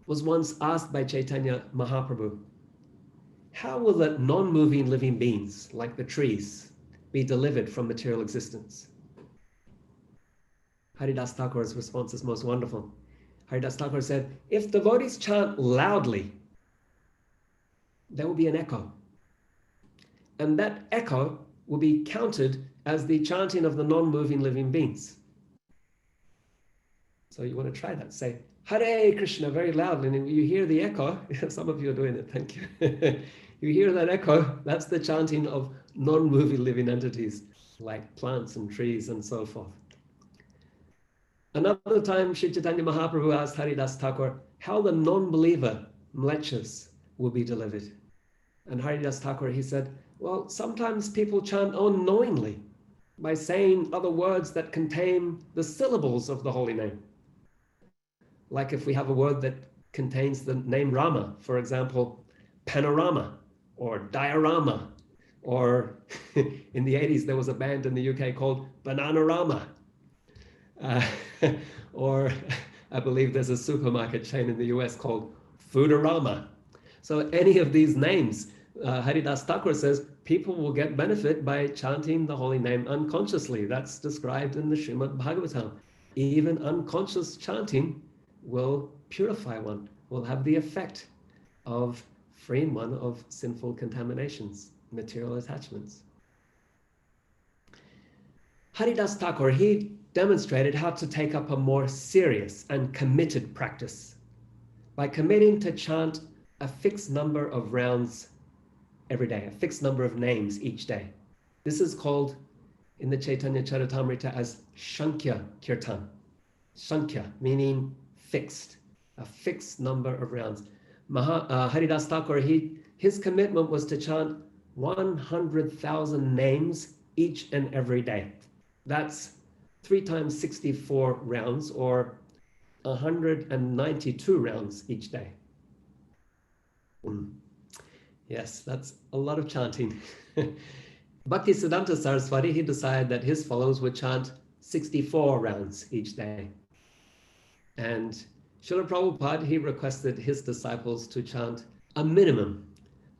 was once asked by Chaitanya Mahaprabhu, how will the non-moving living beings, like the trees, be delivered from material existence? Haridas Thakur's response is most wonderful. Haridas Thakur said, if devotees chant loudly, there will be an echo. And that echo will be counted as the chanting of the non-moving living beings. So you want to try that. Say, Hare Krishna very loudly, and you hear the echo. Some of you are doing it, thank you. You hear that echo, that's the chanting of non-moving living entities, like plants and trees and so forth. Another time, Sri Chaitanya Mahaprabhu asked Haridas Thakur how the non-believer mlechas will be delivered. And Haridas Thakur, he said, well, sometimes people chant unknowingly by saying other words that contain the syllables of the holy name. Like if we have a word that contains the name Rama, for example, panorama or diorama, or in the 80s there was a band in the UK called Bananarama. Or I believe there's a supermarket chain in the US called Foodorama. So any of these names, Haridas Thakur says, people will get benefit by chanting the holy name unconsciously. That's described in the Srimad Bhagavatam. Even unconscious chanting will purify one, will have the effect of freeing one of sinful contaminations, material attachments. Haridas Thakur, he demonstrated how to take up a more serious and committed practice by committing to chant a fixed number of rounds every day, a fixed number of names each day. This is called in the Chaitanya Charitamrita as Sankhya Kirtan. Sankhya, meaning fixed, a fixed number of rounds. Haridas Thakur, his commitment was to chant 100,000 names each and every day. That's 3 times 64 rounds, or 192 rounds each day. Yes, that's a lot of chanting. Bhakti Siddhanta Saraswati, he decided that his followers would chant 64 rounds each day. And Srila Prabhupada, he requested his disciples to chant a minimum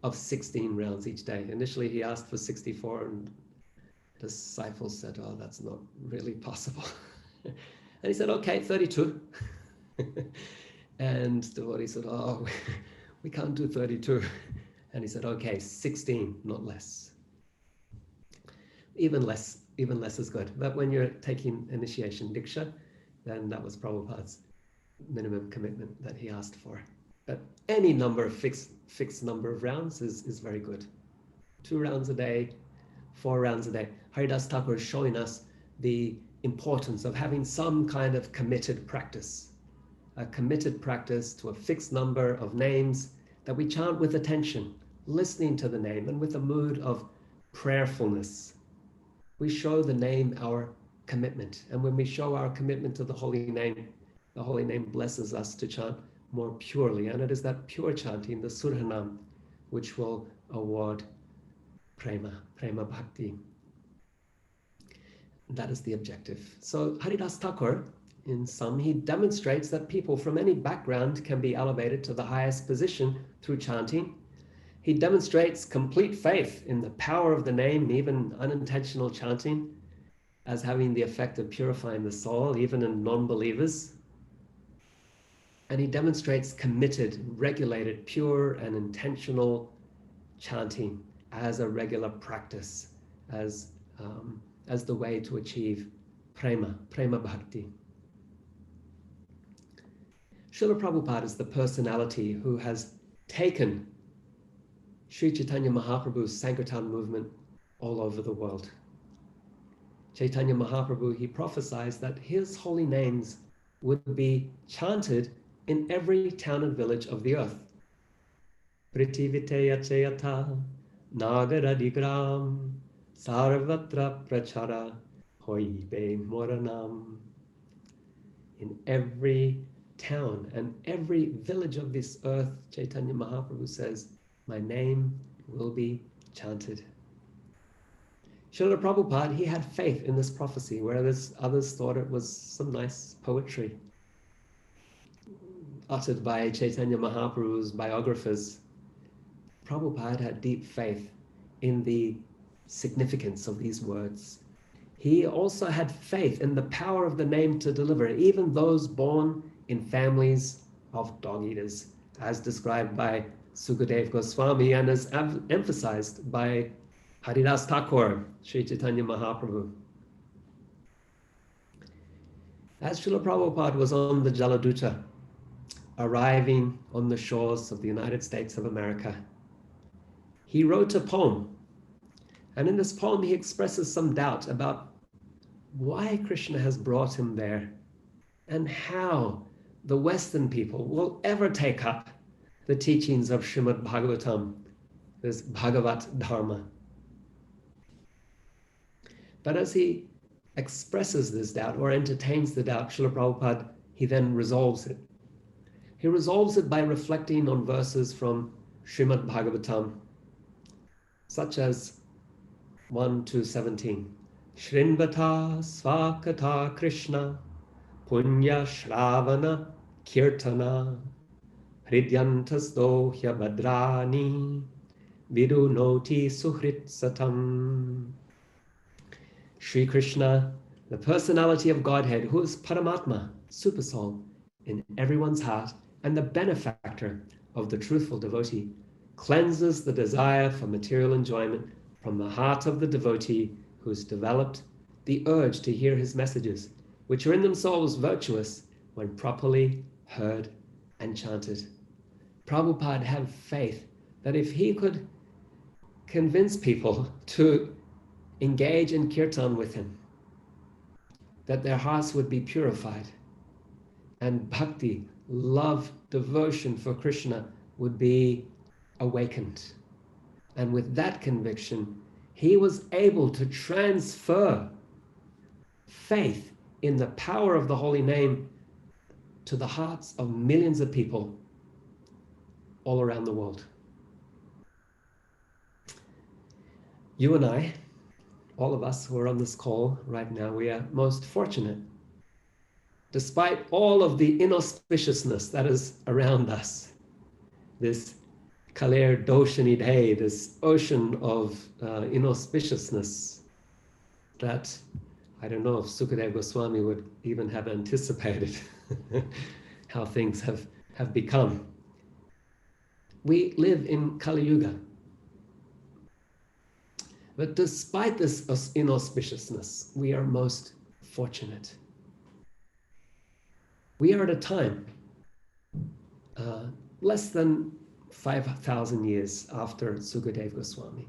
of 16 rounds each day. Initially, he asked for 64, and disciples said, oh, that's not really possible. And he said, okay, 32. And devotee said, oh, we can't do 32. And he said, okay, 16, not less. Even less is good. But when you're taking initiation diksha, then that was Prabhupada's minimum commitment that he asked for. But any number of fixed number of rounds is very good. 2 rounds a day, 4 rounds a day. Haridas Thakur is showing us the importance of having some kind of committed practice, a committed practice to a fixed number of names that we chant with attention, listening to the name and with a mood of prayerfulness. We show the name our commitment. And when we show our commitment to the holy name blesses us to chant more purely. And it is that pure chanting, the Surhanam, which will award prema bhakti. That is the objective. So Haridas Thakur, in sum, he demonstrates that people from any background can be elevated to the highest position through chanting. He demonstrates complete faith in the power of the name, even unintentional chanting, as having the effect of purifying the soul, even in non-believers. And he demonstrates committed, regulated, pure and intentional chanting as a regular practice, as the way to achieve prema bhakti. Srila Prabhupada is the personality who has taken Sri Chaitanya Mahaprabhu's Sankirtan movement all over the world. Chaitanya Mahaprabhu, he prophesied that his holy names would be chanted in every town and village of the earth. Prithiviteya chayata nagaradigram sarvatra prachara hoibe moranam. In every town and every village of this earth, Chaitanya Mahaprabhu says, my name will be chanted. Srila Prabhupada, he had faith in this prophecy, whereas others thought it was some nice poetry uttered by Chaitanya Mahaprabhu's biographers. Prabhupada had deep faith in the significance of these words. He also had faith in the power of the name to deliver, even those born in families of dog eaters, as described by Sukadev Goswami and as emphasized by Haridas Thakur, Sri Chaitanya Mahaprabhu. As Srila Prabhupada was on the Jaladuta, arriving on the shores of the United States of America, he wrote a poem. And in this poem, he expresses some doubt about why Krishna has brought him there and how the Western people will ever take up the teachings of Srimad Bhagavatam, this Bhagavat Dharma. But as he expresses this doubt or entertains the doubt, Srila Prabhupada, he then resolves it. He resolves it by reflecting on verses from Srimad Bhagavatam, such as 1 to 17. Shrinvata svakata Krishna punya shravana kirtana hridyantas dohya badrani vidunoti suhrit satam. Sri Krishna, the personality of Godhead, who is Paramatma, Supersoul, in everyone's heart, and the benefactor of the truthful devotee, cleanses the desire for material enjoyment from the heart of the devotee who's developed the urge to hear his messages, which are in themselves virtuous when properly heard and chanted. Prabhupada had faith that if he could convince people to engage in kirtan with him, that their hearts would be purified, and bhakti, love, devotion for Krishna would be awakened. And with that conviction, he was able to transfer faith in the power of the holy name to the hearts of millions of people all around the world. You and I, all of us who are on this call right now, we are most fortunate. Despite all of the inauspiciousness that is around us, this Kaler Doshanidhe, this ocean of inauspiciousness that I don't know if Sukadev Goswami would even have anticipated how things have become. We live in Kali Yuga. But despite this inauspiciousness, we are most fortunate. We are at a time less than 5,000 years after Sukadev Goswami,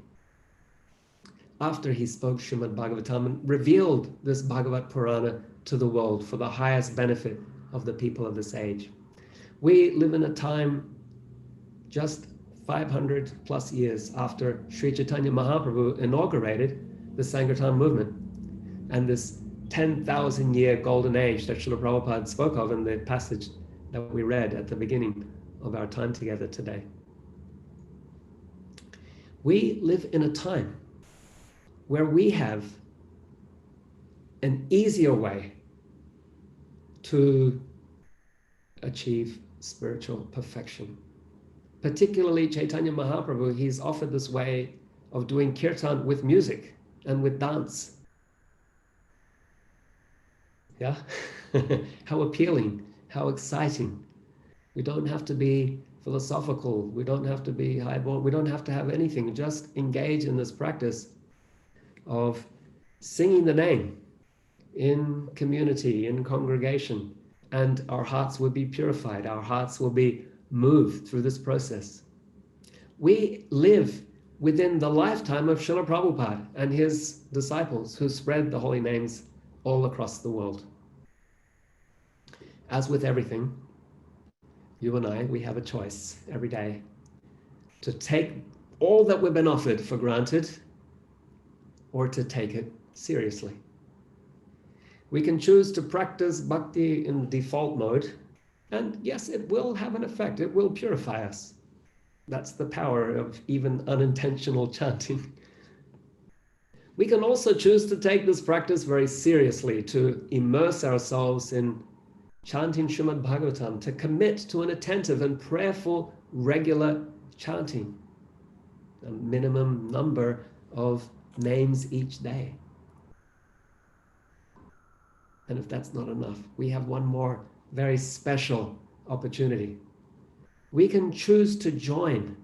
after he spoke Srimad Bhagavatam and revealed this Bhagavat Purana to the world for the highest benefit of the people of this age. We live in a time just 500 plus years after Sri Chaitanya Mahaprabhu inaugurated the Sankirtan movement and this 10,000 year golden age that Srila Prabhupada spoke of in the passage that we read at the beginning of our time together today. We live in a time where we have an easier way to achieve spiritual perfection. Particularly Chaitanya Mahaprabhu, he's offered this way of doing kirtan with music and with dance. Yeah? How appealing, how exciting. We don't have to be philosophical, we don't have to be highborn, we don't have to have anything, just engage in this practice of singing the name in community, in congregation, and our hearts will be purified, our hearts will be moved through this process. We live within the lifetime of Srila Prabhupada and his disciples who spread the holy names all across the world. As with everything, you and I, we have a choice every day to take all that we've been offered for granted or to take it seriously. We can choose to practice bhakti in default mode, and yes, it will have an effect. It will purify us. That's the power of even unintentional chanting. We can also choose to take this practice very seriously, to immerse ourselves in chanting Srimad Bhagavatam, to commit to an attentive and prayerful regular chanting, a minimum number of names each day. And if that's not enough, we have one more very special opportunity. We can choose to join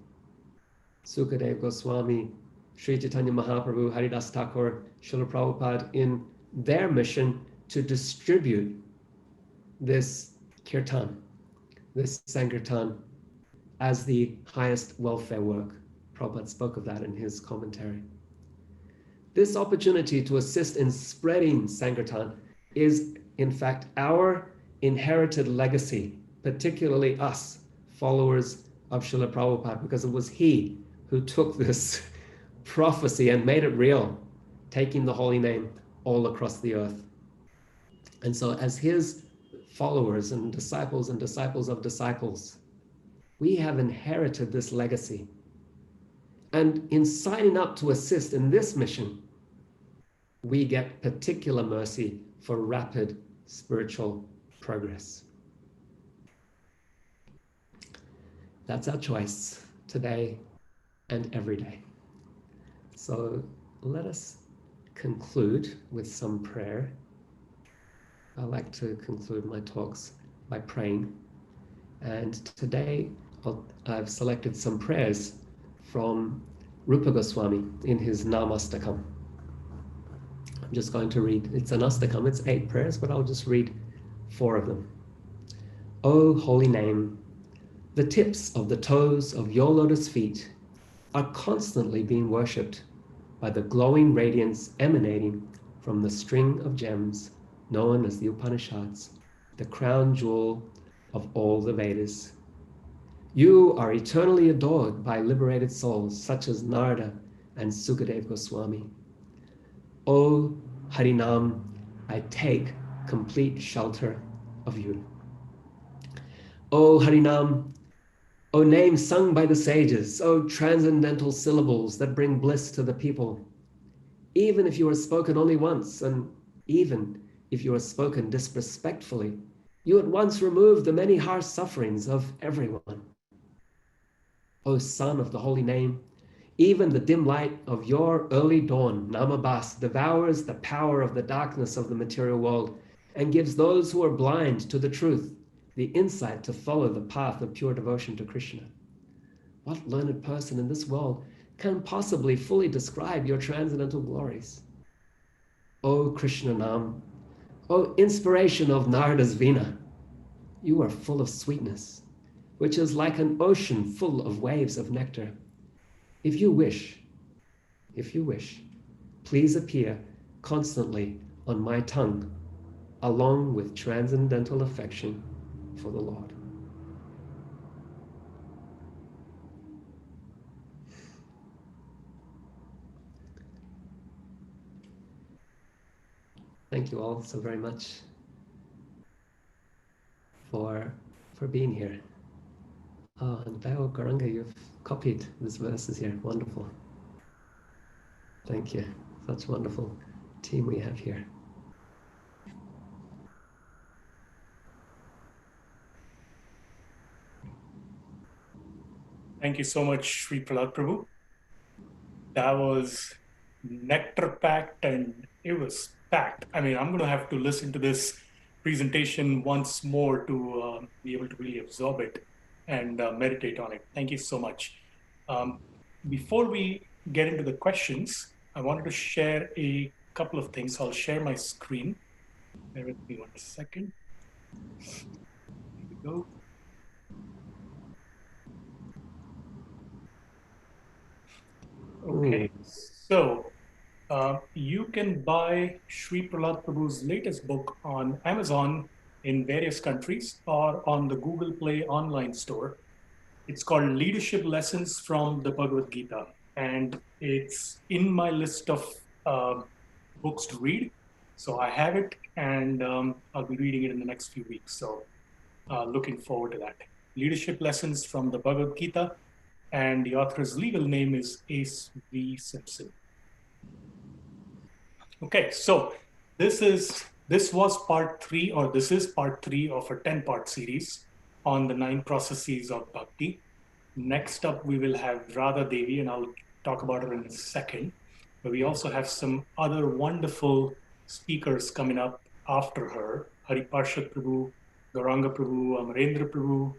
Sukadeva Goswami, Sri Chaitanya Mahaprabhu, Haridas Thakur, Srila Prabhupada in their mission to distribute this Kirtan, this Sankirtan, as the highest welfare work. Prabhupada spoke of that in his commentary. This opportunity to assist in spreading Sankirtan is, in fact, our inherited legacy, particularly us, followers of Srila Prabhupada, because it was he who took this prophecy and made it real, taking the holy name all across the earth. And so as his followers and disciples of disciples, we have inherited this legacy. And in signing up to assist in this mission, we get particular mercy for rapid spiritual progress. That's our choice today and every day. So let us conclude with some prayer. I like to conclude my talks by praying. And today I've selected some prayers from Rupa Goswami in his Namastakam. I'm just going to read, it's an astakam, it's 8 prayers, but I'll just read 4 of them. O holy name, the tips of the toes of your lotus feet are constantly being worshipped by the glowing radiance emanating from the string of gems known as the Upanishads, the crown jewel of all the Vedas. You are eternally adored by liberated souls such as Narada and Sukadeva Goswami. O Harinam, I take complete shelter of you. O Harinam, O name sung by the sages, O transcendental syllables that bring bliss to the people. Even if you are spoken only once, and even if you are spoken disrespectfully, you at once remove the many harsh sufferings of everyone. O Son of the Holy Name, even the dim light of your early dawn, Namabas, devours the power of the darkness of the material world and gives those who are blind to the truth the insight to follow the path of pure devotion to Krishna. What learned person in this world can possibly fully describe your transcendental glories? O Krishna Nam, O inspiration of Narada's Veena, you are full of sweetness, which is like an ocean full of waves of nectar. If you wish, please appear constantly on my tongue, along with transcendental affection for the Lord. Thank you all so very much for being here. Oh, and Bao Garanga, you've copied these verses here. Wonderful. Thank you. Such a wonderful team we have here. Thank you so much, Sri Prahlad Prabhu. That was nectar-packed and it was packed. I mean, I'm going to have to listen to this presentation once more to be able to really absorb it and meditate on it. Thank you so much. Before we get into the questions, I wanted to share a couple of things. I'll share my screen. Bear with me 1 second. Here we go. Okay, so you can buy Sri Prahlad Prabhu's latest book on Amazon in various countries or on the Google Play online store. It's called Leadership Lessons from the Bhagavad Gita, and it's in my list of books to read. So I have it, and I'll be reading it in the next few weeks. So looking forward to that. Leadership Lessons from the Bhagavad Gita, and the author's legal name is Ace V. Simpson. Okay, so this was part three, or this is part three of a 10-part series on the 9 processes of bhakti. Next up, we will have Radha Devi, and I'll talk about her in a second. But we also have some other wonderful speakers coming up after her: Hariparshad Prabhu, Gauranga Prabhu, Amarendra Prabhu,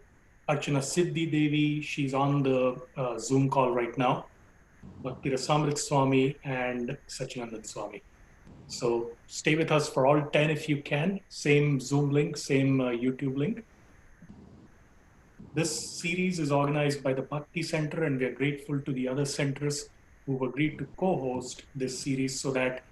Archana Siddhi Devi. She's on the Zoom call right now. Bhakti Rasamrit Swami and Sachinandan Swami. So stay with us for all 10 if you can. Same Zoom link, same YouTube link. This series is organized by the Bhakti Center, and we are grateful to the other centers who've agreed to co-host this series so that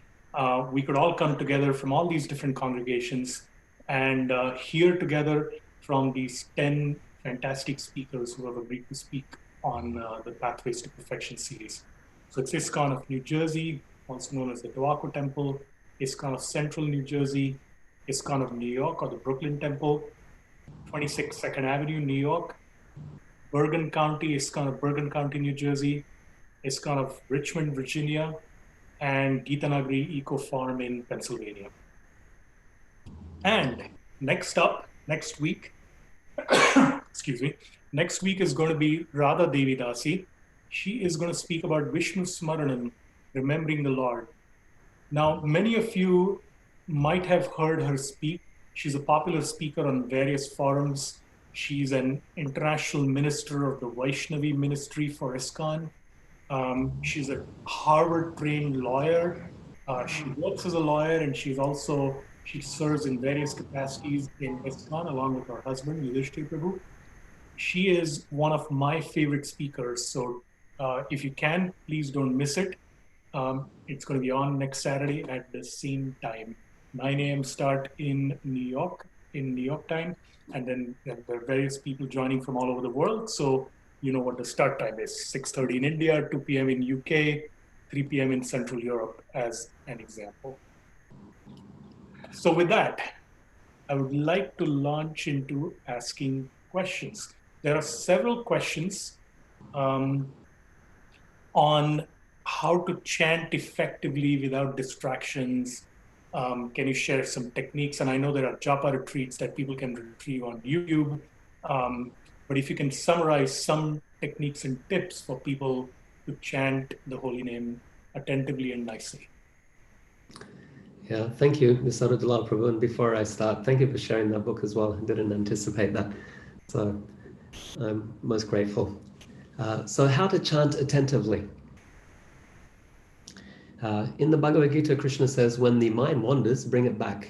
we could all come together from all these different congregations and hear together from these 10 fantastic speakers who have agreed to speak on the Pathways to Perfection series. So it's ISKCON of New Jersey, also known as the Tawaku Temple, ISKCON of Central New Jersey, ISKCON of New York, or the Brooklyn Temple, 26 2nd Avenue, New York, Bergen County, ISKCON of Bergen County, New Jersey, ISKCON of Richmond, Virginia, and Geetanagari Eco Farm in Pennsylvania. And next up, next week, excuse me, next week is going to be Radha Devi Dasi. She is going to speak about Vishnu Smaranam, remembering the Lord. Now, many of you might have heard her speak. She's a popular speaker on various forums. She's an international minister of the Vaishnavi ministry for ISKCON. She's a Harvard-trained lawyer. She works as a lawyer, and she serves in various capacities in ISKCON along with her husband, Yudhishthir Prabhu. She is one of my favorite speakers. So if you can, please don't miss it. It's going to be on next Saturday at the same time, 9 a.m. start in New York time. And then there are various people joining from all over the world. So you know what the start time is: 6:30 in India, 2 p.m. in UK, 3 p.m. in Central Europe, as an example. So with that, I would like to launch into asking questions. There are several questions on how to chant effectively without distractions. Can you share some techniques? And I know there are japa retreats that people can retrieve on YouTube. But if you can summarize some techniques and tips for people to chant the holy name attentively and nicely. Yeah, thank you, Mr. Dalal Prabhu. And before I start, thank you for sharing that book as well. I didn't anticipate that. So I'm most grateful. So how to chant attentively. In the Bhagavad Gita, Krishna says, when the mind wanders, bring it back.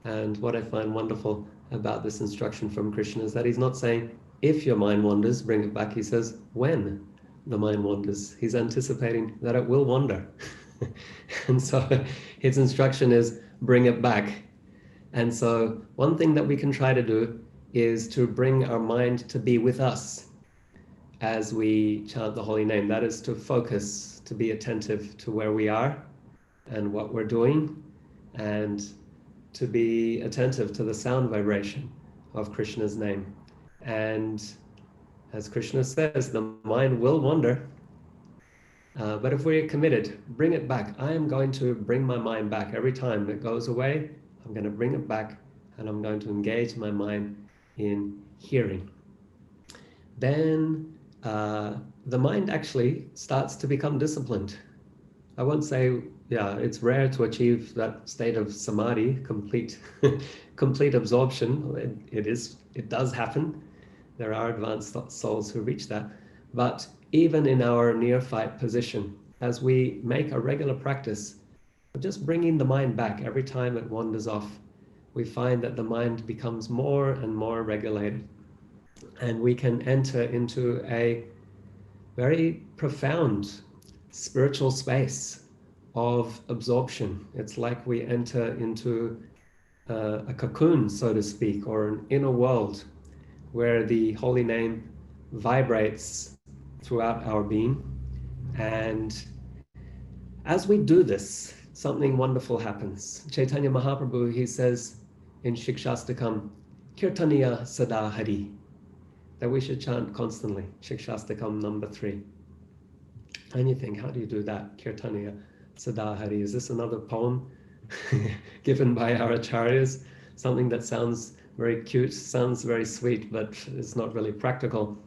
And what I find wonderful about this instruction from Krishna is that he's not saying, if your mind wanders, bring it back. He says, when the mind wanders. He's anticipating that it will wander. And so his instruction is, bring it back. And so one thing that we can try to do is to bring our mind to be with us as we chant the holy name. That is to focus, to be attentive to where we are and what we're doing, and to be attentive to the sound vibration of Krishna's name. And as Krishna says, the mind will wander, but if we're committed, bring it back. I am going to bring my mind back. Every time it goes away, I'm going to bring it back, and I'm going to engage my mind in hearing. Then the mind actually starts to become disciplined. I won't say, yeah, it's rare to achieve that state of samadhi, complete absorption. It does happen. There are advanced souls who reach that. But even in our neophyte position, as we make a regular practice of just bringing the mind back every time it wanders off, we find that the mind becomes more and more regulated. And we can enter into a very profound spiritual space of absorption. It's like we enter into a cocoon, so to speak, or an inner world where the holy name vibrates throughout our being. And as we do this, something wonderful happens. Chaitanya Mahaprabhu, he says in Shikshastakam, Kirtaniya Sada Hari, that we should chant constantly. Shikshastakam number 3. And you think, how do you do that? Kirtaniya Sada Hari. Is this another poem given by our acharyas? Something that sounds very cute, sounds very sweet, but it's not really practical.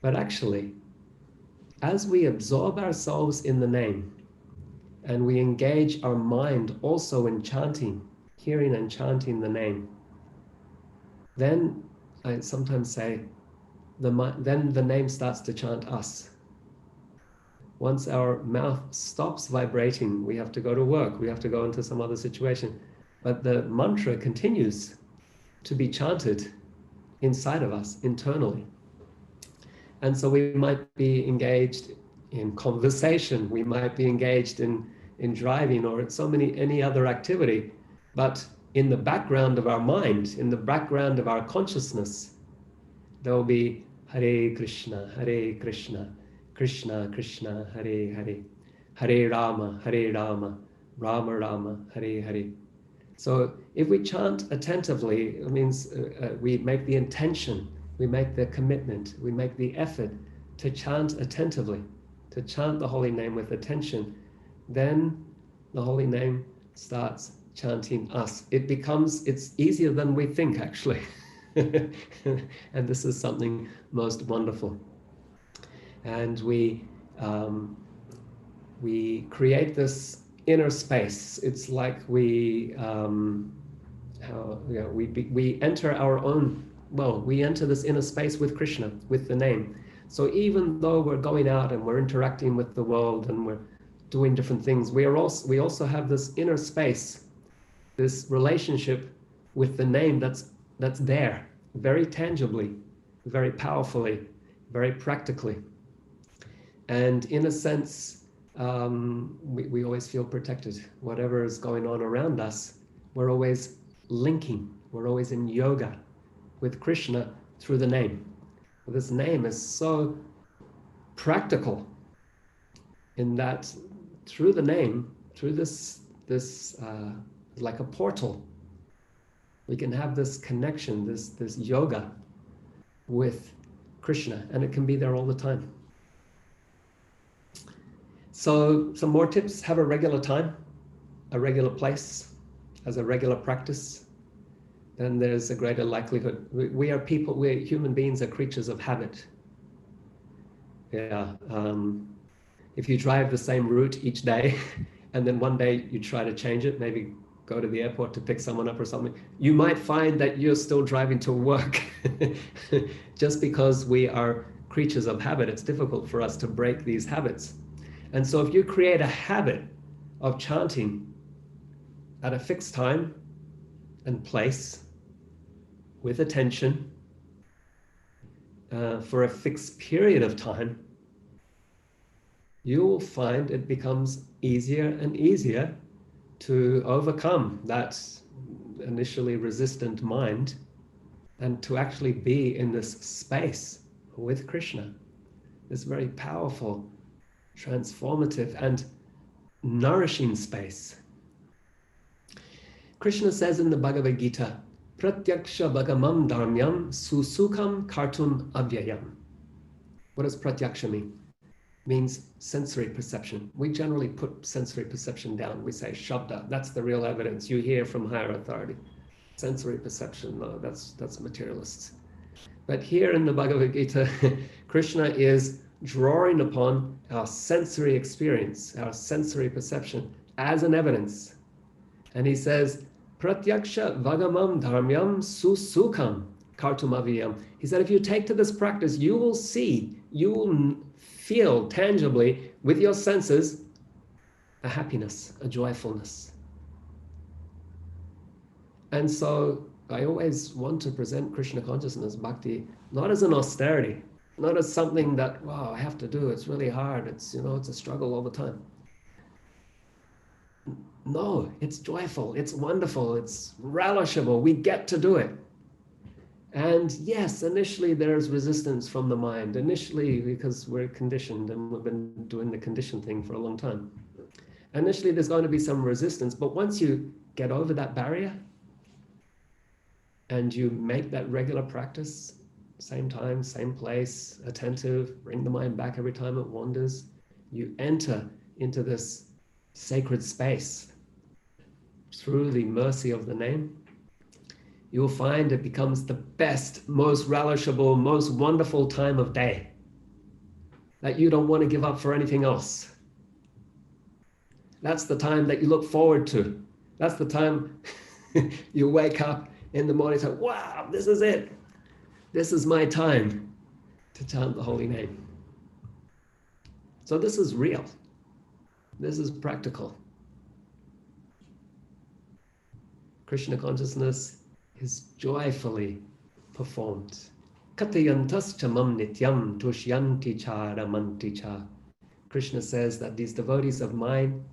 But actually, as we absorb ourselves in the name, and we engage our mind also in chanting, hearing and chanting the name, then I sometimes say, then the name starts to chant us. Once our mouth stops vibrating, we have to go to work, we have to go into some other situation. But the mantra continues to be chanted inside of us, internally. And so we might be engaged in conversation, we might be engaged in driving or any other activity, but in the background of our mind, in the background of our consciousness, there will be Hare Krishna, Krishna Krishna, Hare Hare, Hare Rama, Rama Rama, Hare Hare. So if we chant attentively, it means we make the intention, we make the commitment, we make the effort to chant attentively, to chant the holy name with attention, then the holy name starts chanting us. It's easier than we think, actually. And this is something most wonderful. And we create this inner space. It's like we enter our own, we enter this inner space with Krishna, with the name. So even though we're going out and we're interacting with the world and we're doing different things, we also have this inner space, this relationship with the name that's there, very tangibly, very powerfully, very practically. And in a sense, we always feel protected. Whatever is going on around us, we're always linking, we're always in yoga with Krishna through the name. This name is so practical in that through the name, through this like a portal, we can have this connection, this yoga with Krishna, and it can be there all the time. So some more tips: have a regular time, a regular place, as a regular practice. Then there's a greater likelihood. We are people, we're human beings, are creatures of habit. Yeah. If you drive the same route each day, and then one day you try to change it, maybe go to the airport to pick someone up or something, you might find that you're still driving to work. Just because we are creatures of habit, it's difficult for us to break these habits. And so if you create a habit of chanting at a fixed time and place, with attention, for a fixed period of time, you will find it becomes easier and easier to overcome that initially resistant mind and to actually be in this space with Krishna, this very powerful, transformative and nourishing space. Krishna says in the Bhagavad Gita, Pratyaksha bhagamam dharmyam susukam kartum avyayam. What does pratyaksha mean? It means sensory perception. We generally put sensory perception down. We say shabda, that's the real evidence you hear from higher authority. Sensory perception, no, that's materialists. But here in the Bhagavad Gita, Krishna is drawing upon our sensory experience, our sensory perception as an evidence. And he says, Pratyaksha vagamam dharmyam susukam kartumaviyam. He said, if you take to this practice, you will see, you will feel tangibly with your senses a happiness, a joyfulness. And so I always want to present Krishna consciousness, bhakti, not as an austerity, Not as something that, wow, I have to do, it's really hard, it's, it's a struggle all the time. No, it's joyful, it's wonderful, it's relishable, we get to do it. And yes, initially there's resistance from the mind, initially because we're conditioned and we've been doing the condition thing for a long time. Initially there's going to be some resistance, but once you get over that barrier and you make that regular practice, same time, same place, attentive, bring the mind back every time it wanders, you enter into this sacred space through the mercy of the name. You'll find it becomes the best, most relishable, most wonderful time of day that you don't want to give up for anything else. That's the time that you look forward to. That's the time you wake up in the morning and say, wow, this is it. This is my time to chant the holy name. So this is real. This is practical. Krishna consciousness is joyfully performed. Katayantas chamam nityam tushyanti cha ramanti cha. Krishna says that these devotees of mine,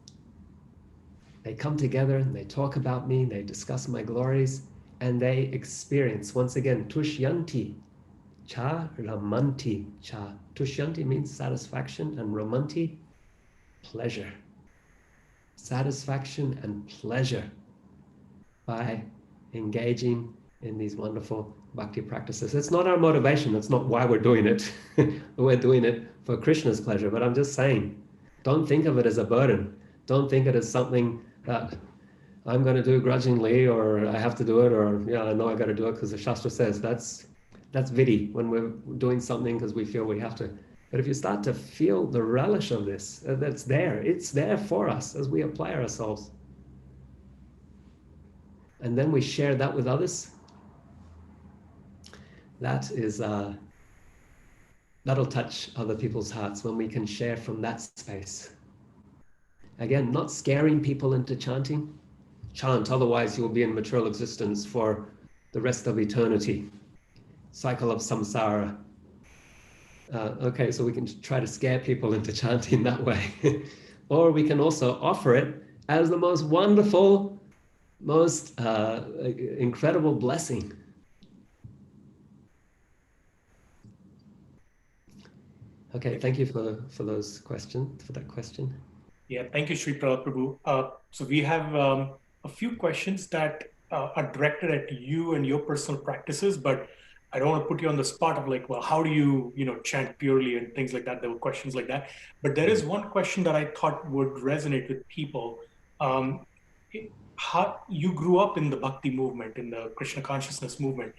they come together and they talk about me, they discuss my glories, and they experience, once again, tushyanti cha ramanti cha. Tushyanti means satisfaction, and ramanti, pleasure. Satisfaction and pleasure by engaging in these wonderful bhakti practices. It's not our motivation, it's not why we're doing it. We're doing it for Krishna's pleasure, but I'm just saying, don't think of it as a burden. Don't think of it as something that I'm going to do grudgingly, or I have to do it, or yeah, I know I got to do it because the Shastra says. That's vidhi, when we're doing something because we feel we have to. But if you start to feel the relish of this, that's there. It's there for us as we apply ourselves. And then we share that with others. That is, that'll touch other people's hearts when we can share from that space. Again, not scaring people into chanting. Chant, otherwise you'll be in material existence for the rest of eternity. Cycle of samsara. Okay, so we can try to scare people into chanting that way. Or we can also offer it as the most wonderful, most incredible blessing. Okay, thank you for that question. Yeah, thank you, Sri Prahlad Prabhu. So we have a few questions that are directed at you and your personal practices, but I don't want to put you on the spot of like, well, how do you, chant purely and things like that. There were questions like that. But there is one question that I thought would resonate with people. How you grew up in the Bhakti movement, in the Krishna consciousness movement.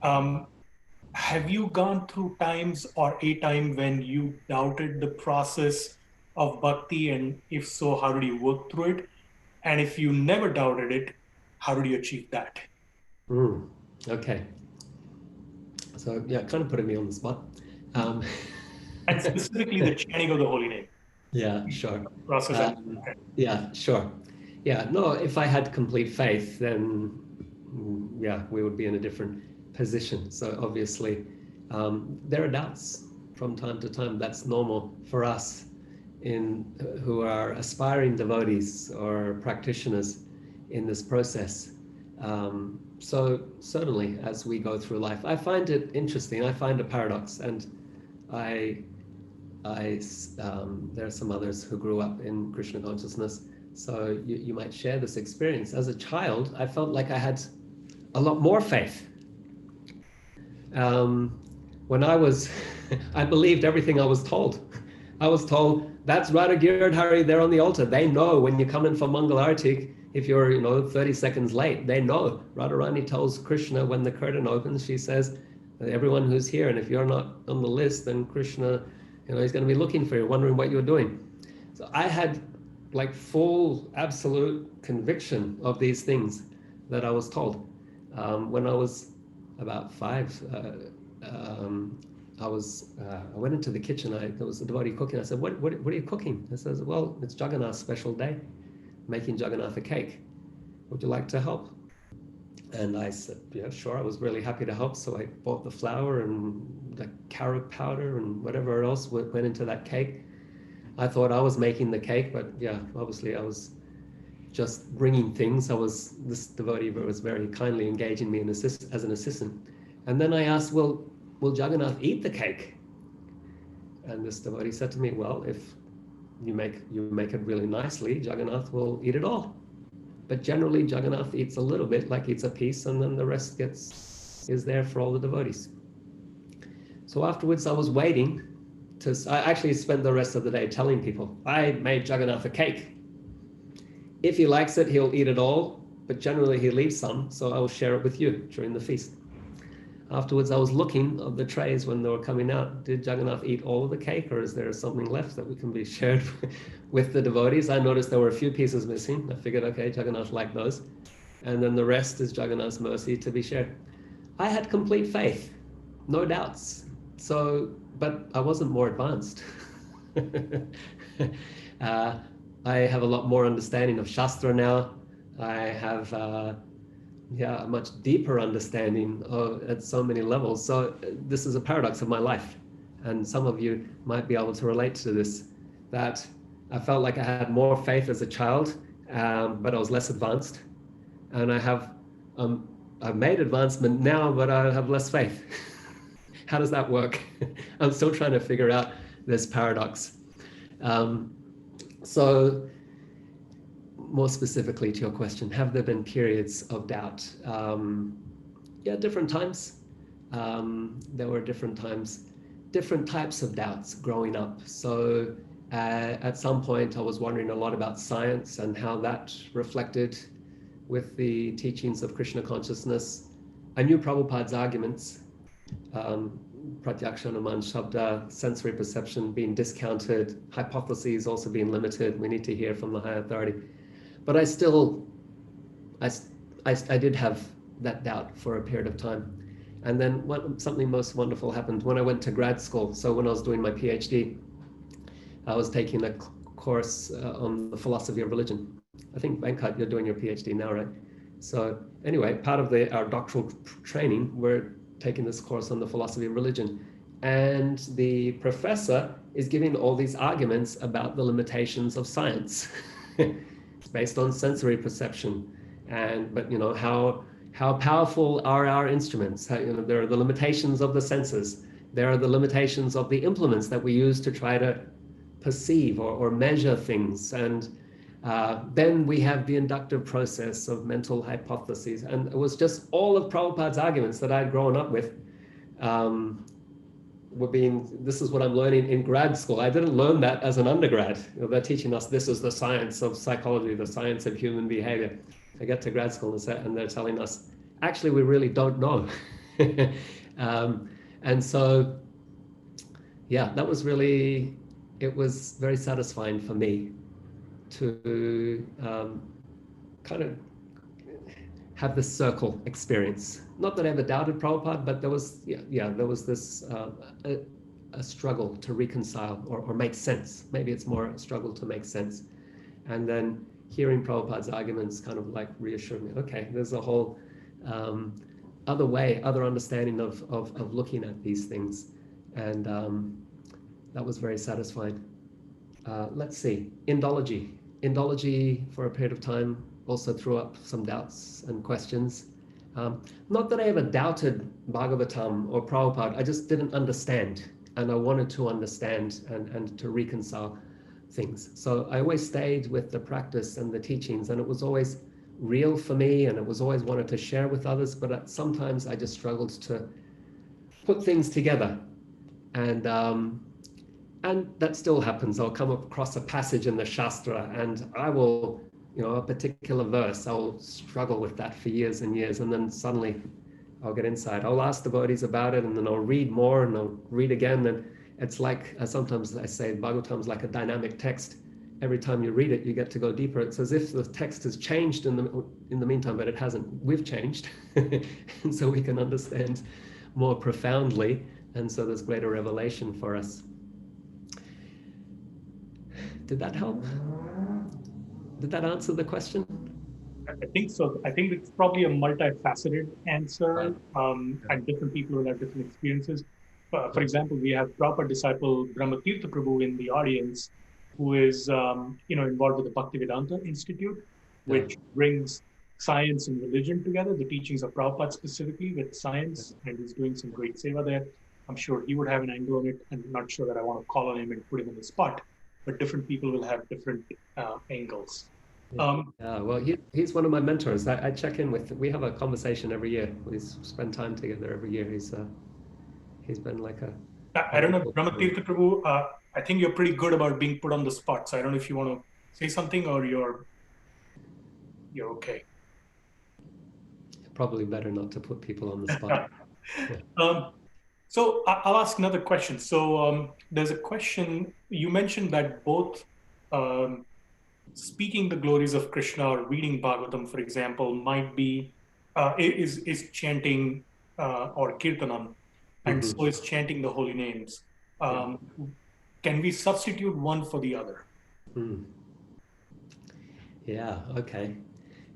Have you gone through times or a time when you doubted the process of bhakti? And if so, how did you work through it? And if you never doubted it, how did you achieve that? Okay. So yeah, kind of putting me on the spot. And specifically the chanting of the holy name. Yeah, sure. Process. Okay. Yeah, sure. Yeah, no, if I had complete faith, then yeah, we would be in a different position. So obviously, there are doubts from time to time. That's normal for us who are aspiring devotees or practitioners in this process. So certainly, as we go through life, I find it interesting. I find a paradox, and there are some others who grew up in Krishna consciousness. So you might share this experience. As a child, I felt like I had a lot more faith. When I was, I believed everything I was told. I was told, that's Radha Girdhari, they're on the altar. They know when you come in for Mangal Arati, if you're 30 seconds late, they know. Radharani tells Krishna when the curtain opens, she says, everyone who's here, and if you're not on the list, then Krishna, he's going to be looking for you, wondering what you're doing. So I had like full, absolute conviction of these things that I was told. When I was about 5, I went into the kitchen. There was a devotee cooking. I said, what are you cooking? He says, well, it's Jagannath's special day, making Jagannath a cake. Would you like to help? And I said, yeah, sure. I was really happy to help. So I bought the flour and the carrot powder and whatever else went into that cake. I thought I was making the cake, but yeah, obviously I was just bringing things. This devotee was very kindly engaging me as an assistant. And then I asked, well, will Jagannath eat the cake? And this devotee said to me, well, if you make it really nicely, Jagannath will eat it all. But generally, Jagannath eats a little bit, like eats a piece, and then the rest is there for all the devotees. So afterwards, I was waiting I actually spent the rest of the day telling people, I made Jagannath a cake. If he likes it, he'll eat it all, but generally he leaves some, so I will share it with you during the feast. Afterwards, I was looking at the trays when they were coming out. Did Jagannath eat all of the cake, or is there something left that we can be shared with the devotees? I noticed there were a few pieces missing. I figured, okay, Jagannath liked those. And then the rest is Jagannath's mercy to be shared. I had complete faith, no doubts. But I wasn't more advanced. I have a lot more understanding of Shastra now. I have a much deeper understanding at so many levels. So this is a paradox of my life. And some of you might be able to relate to this, that I felt like I had more faith as a child, but I was less advanced. And I've made advancement now, but I have less faith. How does that work? I'm still trying to figure out this paradox. So more specifically to your question, have there been periods of doubt? Yeah, different times. There were different times, different types of doubts growing up. So at some point I was wondering a lot about science and how that reflected with the teachings of Krishna consciousness. I knew Prabhupada's arguments, Pratyaksha Anuman Shabda, sensory perception being discounted, hypotheses also being limited. We need to hear from the higher authority. But I did have that doubt for a period of time. And then something most wonderful happened when I went to grad school. So when I was doing my PhD, I was taking a course on the philosophy of religion. I think, Venkat, you're doing your PhD now, right? So anyway, part of our doctoral training, we're taking this course on the philosophy of religion. And the professor is giving all these arguments about the limitations of science. It's based on sensory perception. But how powerful are our instruments? There are the limitations of the senses. There are the limitations of the implements that we use to try to perceive or measure things. And then we have the inductive process of mental hypotheses. And it was just all of Prabhupada's arguments that I'd grown up with this is what I'm learning in grad school. I didn't learn that as an undergrad. They're teaching us this is the science of psychology, the science of human behavior. I get to grad school and they're telling us, actually, we really don't know. And so, yeah, it was very satisfying for me to kind of have this circle experience. Not that I ever doubted Prabhupada, but there was this a struggle to reconcile or make sense. Maybe it's more a struggle to make sense. And then hearing Prabhupada's arguments kind of like reassured me, okay, there's a whole other understanding of looking at these things. And that was very satisfying. Let's see, Indology. Indology for a period of time also threw up some doubts and questions. Not that I ever doubted Bhagavatam or Prabhupada, I just didn't understand. And I wanted to understand and to reconcile things. So I always stayed with the practice and the teachings, and it was always real for me, and it was always wanted to share with others, but sometimes I just struggled to put things together. And that still happens. I'll come across a passage in the Shastra, and I will, a particular verse, I'll struggle with that for years and years, and then suddenly I'll get insight. I'll ask devotees about it, and then I'll read more, and I'll read again, and it's like, sometimes I say, Bhagavatam's like a dynamic text. Every time you read it, you get to go deeper. It's as if the text has changed in the meantime, but it hasn't. We've changed, and so we can understand more profoundly, and so there's greater revelation for us. Did that help? Did that answer the question? I think so. I think it's probably a multifaceted answer, Right. and different people will have different experiences. For example, we have Prabhupada disciple Brahmatirtha Prabhu in the audience, who is involved with the Bhaktivedanta Institute, Yeah. which brings science and religion together. The teachings of Prabhupada specifically with Yeah. science, and he's doing some great seva there. I'm sure he would have an angle on it. I'm not sure that I want to call on him and put him on the spot, but different people will have different angles. Um, Yeah, well, he's one of my mentors. I check in with. We have a conversation every year. We spend time together every year. He's been like a I don't know, wonderful. Brahmatirtha Prabhu, I think you're pretty good about being put on the spot. So I don't know if you want to say something or you're okay. Probably better not to put people on the spot. Yeah. So I'll ask another question. So there's a question, you mentioned that both um, speaking the glories of Krishna or reading Bhagavatam, for example, might be is chanting or Kirtanam, and Mm-hmm. so is chanting the holy names. Yeah. Um, can we substitute one for the other? Mm. Yeah. Okay.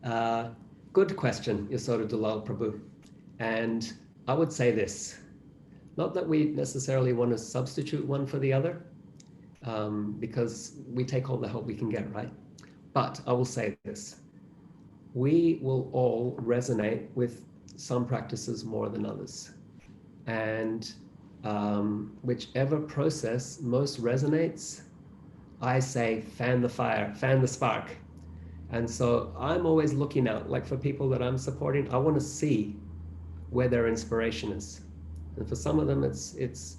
Uh, Good question, Yasoda Dalal Prabhu. And I would say this: not that we necessarily want to substitute one for the other, because we take all the help we can get, right? But I will say this: we will all resonate with some practices more than others. And whichever process most resonates, I say fan the fire, fan the spark. And so I'm always looking out, like for people that I'm supporting, I want to see where their inspiration is. And for some of them, it's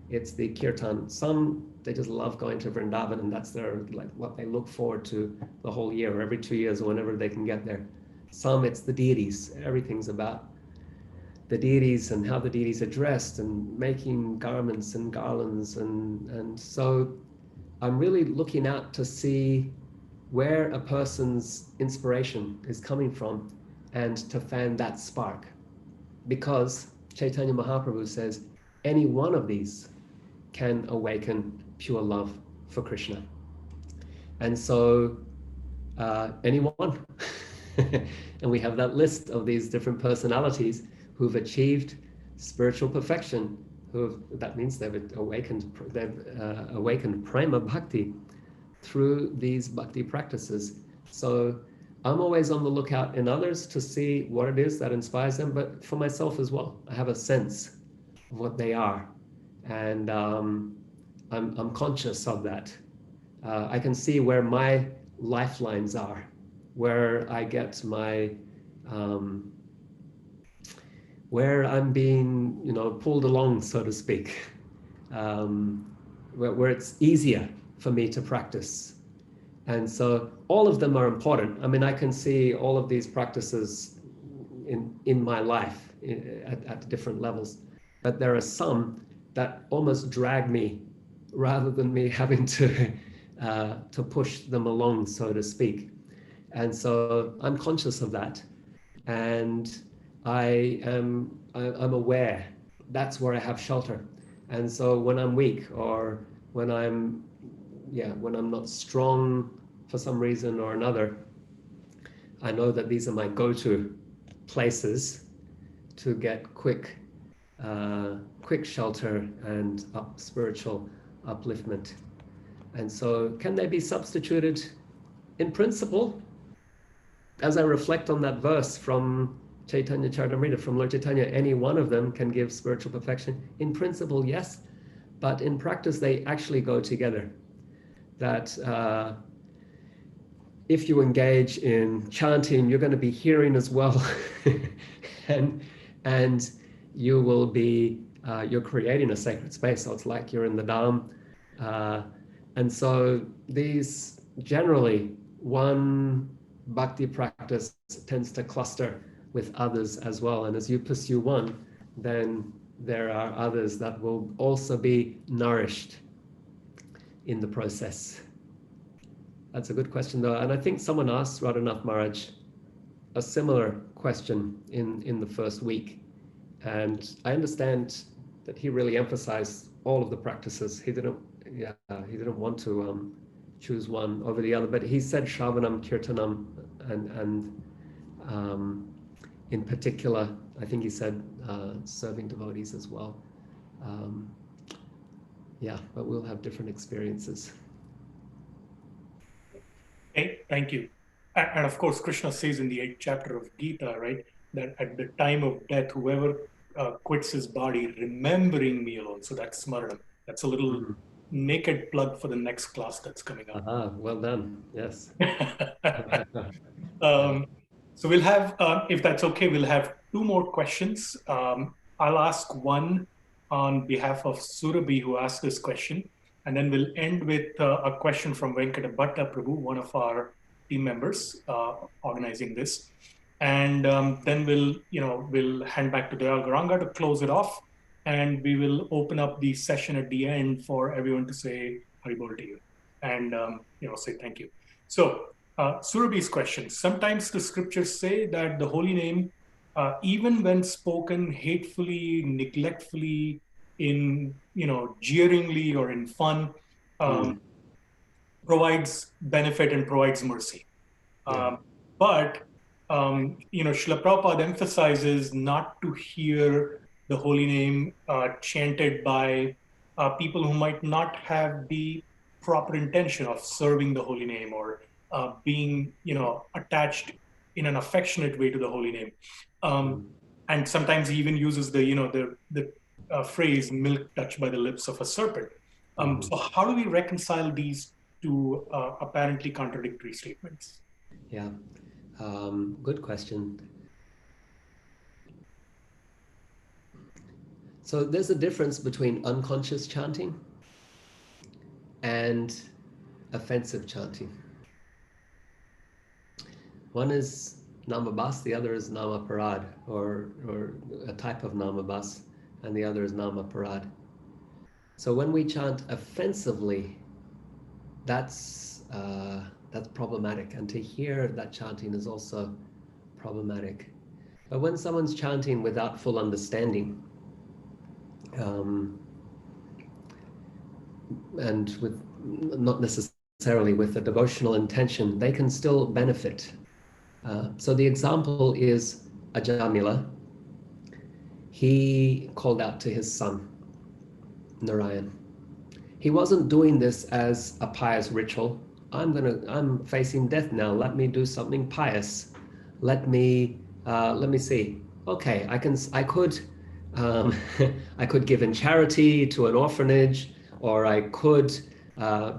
the kirtan. Some they just love going to Vrndavan, and that's their like what they look forward to the whole year, or every 2 years, or whenever they can get there. Some it's the deities. Everything's about the deities and how the deities are dressed and making garments and garlands, and so I'm really looking out to see where a person's inspiration is coming from and to fan that spark, because Chaitanya Mahaprabhu says any one of these can awaken pure love for Krishna. And so anyone. And we have that list of these different personalities who've achieved spiritual perfection, that means they've awakened prema bhakti through these bhakti practices. So I'm always on the lookout in others to see what it is that inspires them, but for myself as well, I have a sense of what they are, and I'm conscious of that. I can see where my lifelines are, where I get my where I'm being, pulled along, so to speak, where it's easier for me to practice. And so all of them are important. I mean, I can see all of these practices in my life at different levels, but there are some that almost drag me rather than me having to push them along, so to speak. And so I'm conscious of that, and I'm aware that's where I have shelter. And so when I'm weak, or when I'm not strong for some reason or another, I know that these are my go-to places to get quick shelter and spiritual upliftment. And so can they be substituted? In principle, as I reflect on that verse from Chaitanya Charitamrita, from Lord Chaitanya, any one of them can give spiritual perfection. In principle, yes, but in practice, they actually go together. That if you engage in chanting, you're going to be hearing as well, and you will be you're creating a sacred space. So it's like you're in the Dham, and so these generally one bhakti practice tends to cluster with others as well. And as you pursue one, then there are others that will also be nourished in the process. That's a good question, though. And I think someone asked Radhanath Maharaj a similar question in the first week. And I understand that he really emphasized all of the practices. He didn't want to choose one over the other, but he said Shravanam, Kirtanam, and In particular, I think he said serving devotees as well. Yeah, but we'll have different experiences. Okay, thank you. And of course, Krishna says in the 8th chapter of Gita, right, that at the time of death, whoever quits his body, remembering me alone. So that's smaranam. That's a little naked plug for the next class that's coming up. Well done. Yes. So we'll have, if that's okay, we'll have 2 more questions. I'll ask one on behalf of Surabhi, who asked this question, and then we'll end with a question from Venkata Bhatta Prabhu, one of our team members organizing this. And then we'll hand back to Dayal Garanga to close it off, and we will open up the session at the end for everyone to say Haribol to you, and say thank you. So Surabhi's question. Sometimes the scriptures say that the holy name, even when spoken hatefully, neglectfully, in jeeringly or in fun, provides benefit and provides mercy. But Srila Prabhupada emphasizes not to hear the holy name chanted by people who might not have the proper intention of serving the holy name or being attached in an affectionate way to the holy name. And sometimes he even uses the phrase "milk touched by the lips of a serpent." So how do we reconcile these two apparently contradictory statements? Yeah, good question. So there's a difference between unconscious chanting and offensive chanting. One is namabas, the other is namaparad, or a type of namabas, and the other is namaparad. So when we chant offensively, that's problematic, and to hear that chanting is also problematic. But when someone's chanting without full understanding, and with not necessarily with a devotional intention, they can still benefit. So the example is Ajamila. He called out to his son, Narayan. He wasn't doing this as a pious ritual. I'm facing death now. Let me do something pious. Let me see. Okay, I could I could give in charity to an orphanage, or I could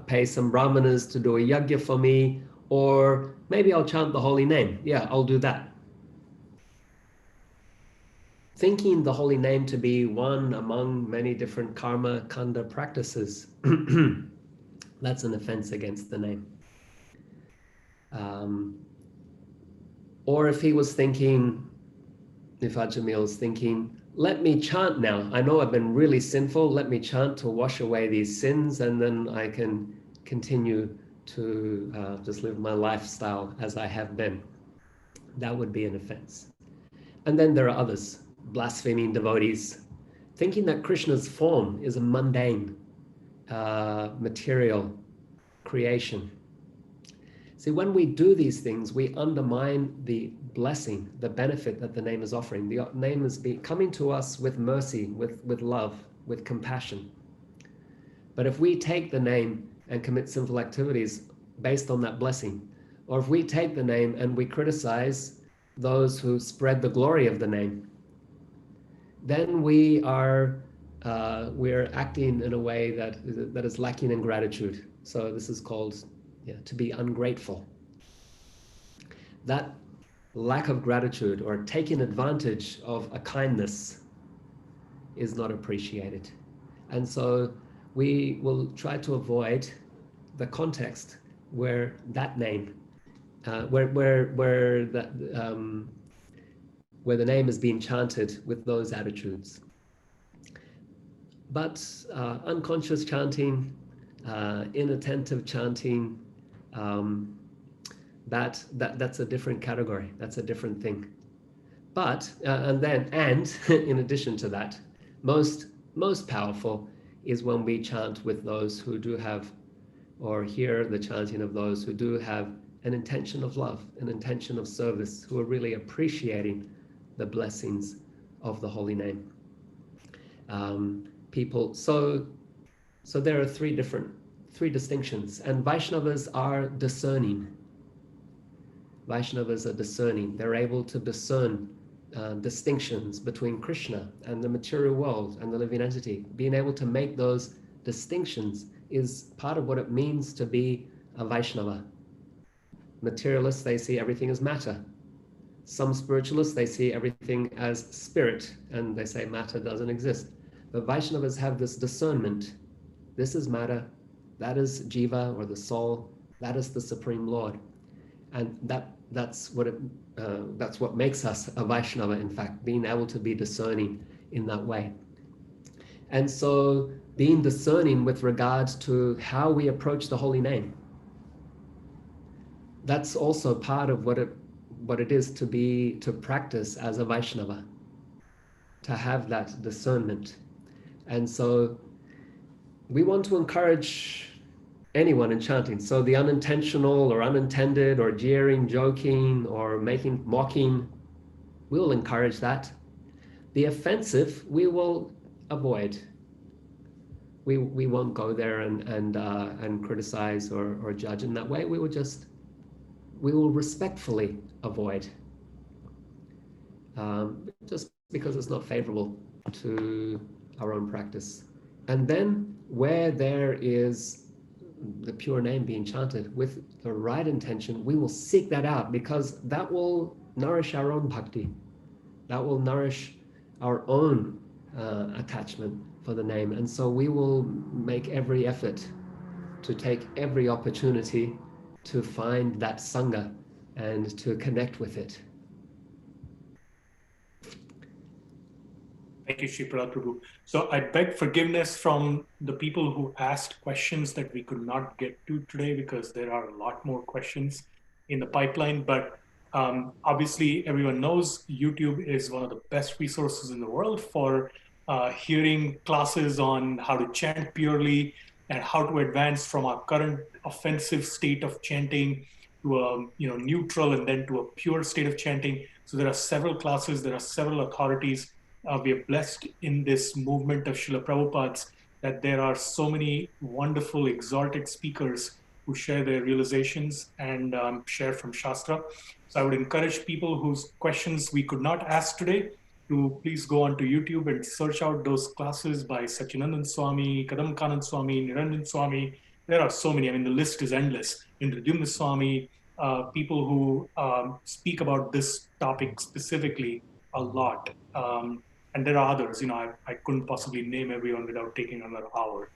pay some brahmanas to do a yajna for me, or maybe I'll chant the holy name. Yeah, I'll do that. Thinking the holy name to be one among many different karma kanda practices, that's an offense against the name. Or if he was thinking, if Ajamil's thinking, let me chant now. I know I've been really sinful. Let me chant to wash away these sins, and then I can continue to just live my lifestyle as I have been. That would be an offense. And then there are others, blaspheming devotees, thinking that Krishna's form is a mundane, material creation. See, when we do these things, we undermine the blessing, the benefit that the name is offering. The name is coming to us with mercy, with love, with compassion. But if we take the name and commit sinful activities based on that blessing, or if we take the name and we criticize those who spread the glory of the name, then we're acting in a way that is lacking in gratitude. So this is called to be ungrateful. That lack of gratitude or taking advantage of a kindness is not appreciated. And so we will try to avoid the context where that name, where the name is being chanted with those attitudes. But unconscious chanting, inattentive chanting, that's a different category. That's a different thing. But and in addition to that, most powerful is when we chant with those who do have, or hear the chanting of those who do have an intention of love, an intention of service, who are really appreciating the blessings of the holy name. People, so there are three distinctions, and Vaishnavas are discerning. Vaishnavas are discerning. They're able to discern distinctions between Krishna and the material world and the living entity. Being able to make those distinctions is part of what it means to be a Vaishnava. Materialists, they see everything as matter. Some spiritualists, they see everything as spirit, and they say matter doesn't exist. But Vaishnavas have this discernment. This is matter, that is Jiva, or the soul, that is the Supreme Lord. And that's what makes us a Vaishnava, in fact, being able to be discerning in that way. And so being discerning with regards to how we approach the holy name, that's also part of what it is to practice as a Vaishnava, to have that discernment. And so we want to encourage anyone in chanting. So the unintentional or unintended or jeering, joking, or mocking, we will encourage that. The offensive, we will avoid. We won't go there and criticize or judge in that way. We will respectfully avoid, just because it's not favorable to our own practice. And then where there is the pure name being chanted with the right intention, we will seek that out, because that will nourish our own bhakti. That will nourish our own attachment for the name. And so we will make every effort to take every opportunity to find that sangha and to connect with it. Thank you, Shri Prahlad Prabhu. So I beg forgiveness from the people who asked questions that we could not get to today, because there are a lot more questions in the pipeline. But obviously, everyone knows YouTube is one of the best resources in the world for hearing classes on how to chant purely and how to advance from our current offensive state of chanting to a neutral and then to a pure state of chanting. So there are several classes, there are several authorities. We are blessed in this movement of Srila Prabhupada's that there are so many wonderful, exalted speakers who share their realizations and share from Shastra. So I would encourage people whose questions we could not ask today to please go onto YouTube and search out those classes by Sachinandan Swami, Kadamkanand Swami, Niranjan Swami. There are so many. I mean, the list is endless. Indradyumna Swami, people who speak about this topic specifically a lot. And there are others, I couldn't possibly name everyone without taking another hour.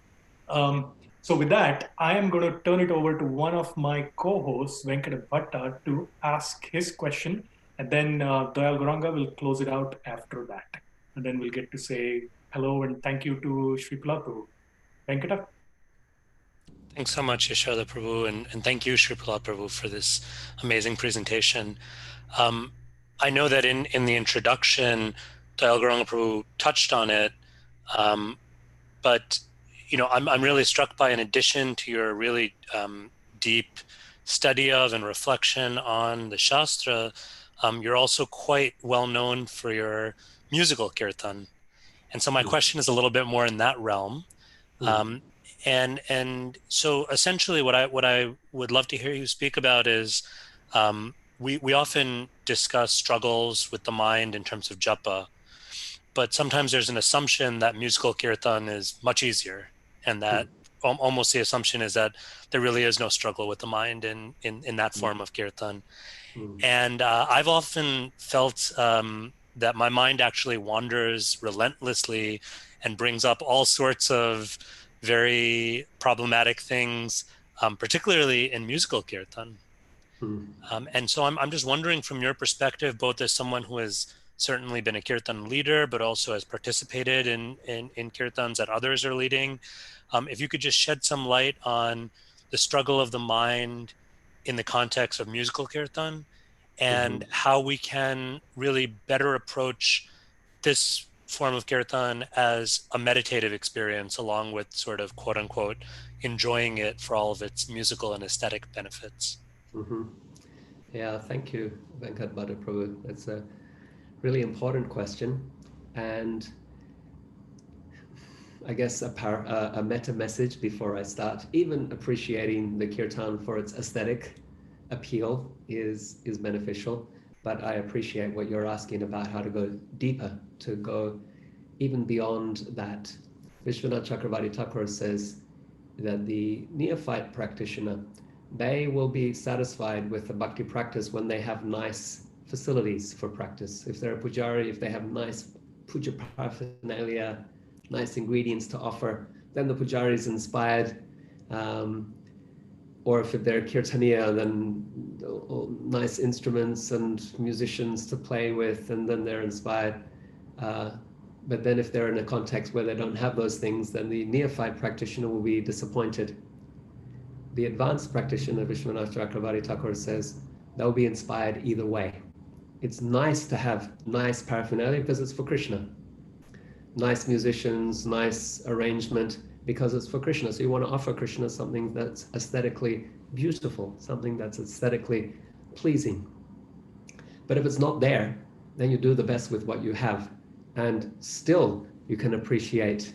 So with that, I am going to turn it over to one of my co-hosts, Venkata Bhatta, to ask his question. And then Dayal Gauranga will close it out after that. And then we'll get to say hello and thank you to Shri Prahlad Prabhu. Venkata? Thanks so much, Yashoda Prabhu, and thank you, Shri Prahlad Prabhu, for this amazing presentation. I know that in the introduction, Dayal Gauranga Prabhu touched on it, but I'm really struck by, in addition to your really deep study of and reflection on the Shastra, you're also quite well known for your musical kirtan. And so my question is a little bit more in that realm. And so essentially what I would love to hear you speak about is, we often discuss struggles with the mind in terms of japa, but sometimes there's an assumption that musical kirtan is much easier, and that almost the assumption is that there really is no struggle with the mind in that form of kirtan. And I've often felt that my mind actually wanders relentlessly and brings up all sorts of very problematic things, particularly in musical kirtan. And so I'm just wondering, from your perspective, both as someone who has certainly been a kirtan leader, but also has participated in kirtans that others are leading, if you could just shed some light on the struggle of the mind in the context of musical kirtan, and how we can really better approach this form of kirtan as a meditative experience, along with sort of quote unquote enjoying it for all of its musical and aesthetic benefits. Mm-hmm. Yeah, thank you, Venkat Bhatta Prabhu. That's a really important question. And I guess a meta message before I start. Even appreciating the kirtan for its aesthetic appeal is beneficial, but I appreciate what you're asking about, how to go deeper, to go even beyond that. Vishwanath Chakravarti Thakur says that the neophyte practitioner, they will be satisfied with the bhakti practice when they have nice facilities for practice. If they're a pujari, if they have nice puja paraphernalia, nice ingredients to offer, then the pujari is inspired. Or if they're kirtaniya, then nice instruments and musicians to play with, and then they're inspired. But then if they're in a context where they don't have those things, then the neophyte practitioner will be disappointed. The advanced practitioner, Vishwanath Chakravarti Thakur says, they'll be inspired either way. It's nice to have nice paraphernalia because it's for Krishna. Nice musicians, nice arrangement because it's for Krishna. So you want to offer Krishna something that's aesthetically beautiful, something that's aesthetically pleasing. But if it's not there, then you do the best with what you have. And still you can appreciate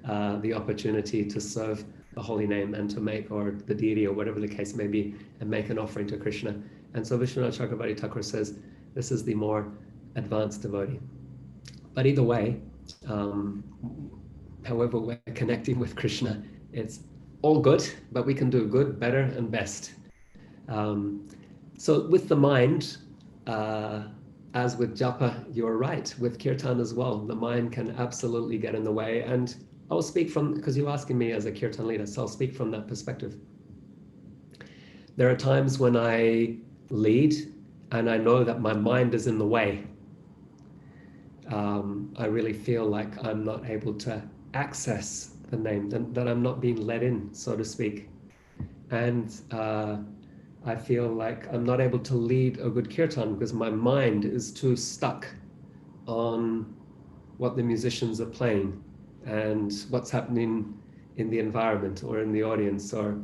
the opportunity to serve the holy name and to make, or the deity, or whatever the case may be, and make an offering to Krishna. And so Vishwanath Chakravarti Thakur says this is the more advanced devotee. But either way, however we're connecting with Krishna, it's all good, but we can do good, better, and best. So with the mind, as with japa, you're right, with kirtan as well, the mind can absolutely get in the way. And I'll speak from, because you're asking me as a kirtan leader, so I'll speak from that perspective. There are times when I lead and I know that my mind is in the way. I really feel like I'm not able to access the name, that I'm not being let in, so to speak. And I feel like I'm not able to lead a good kirtan because my mind is too stuck on what the musicians are playing and what's happening in the environment or in the audience, or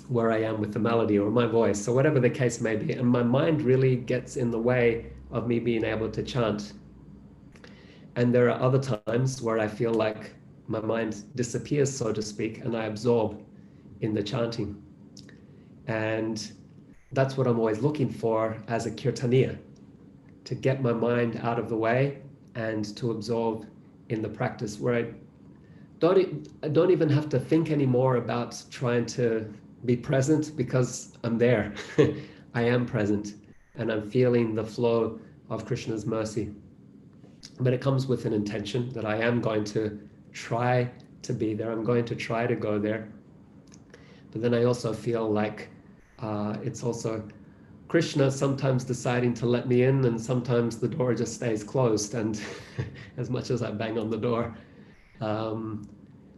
where I am with the melody or my voice, or whatever the case may be. And my mind really gets in the way of me being able to chant. And there are other times where I feel like my mind disappears, so to speak, and I absorb in the chanting. And that's what I'm always looking for as a kirtaniya, to get my mind out of the way and to absorb in the practice, where I don't even have to think anymore about trying to be present, because I'm there. I am present and I'm feeling the flow of Krishna's mercy. But it comes with an intention that I am going to try to be there. I'm going to try to go there. But then I also feel like it's also Krishna sometimes deciding to let me in, and sometimes the door just stays closed. And as much as I bang on the door,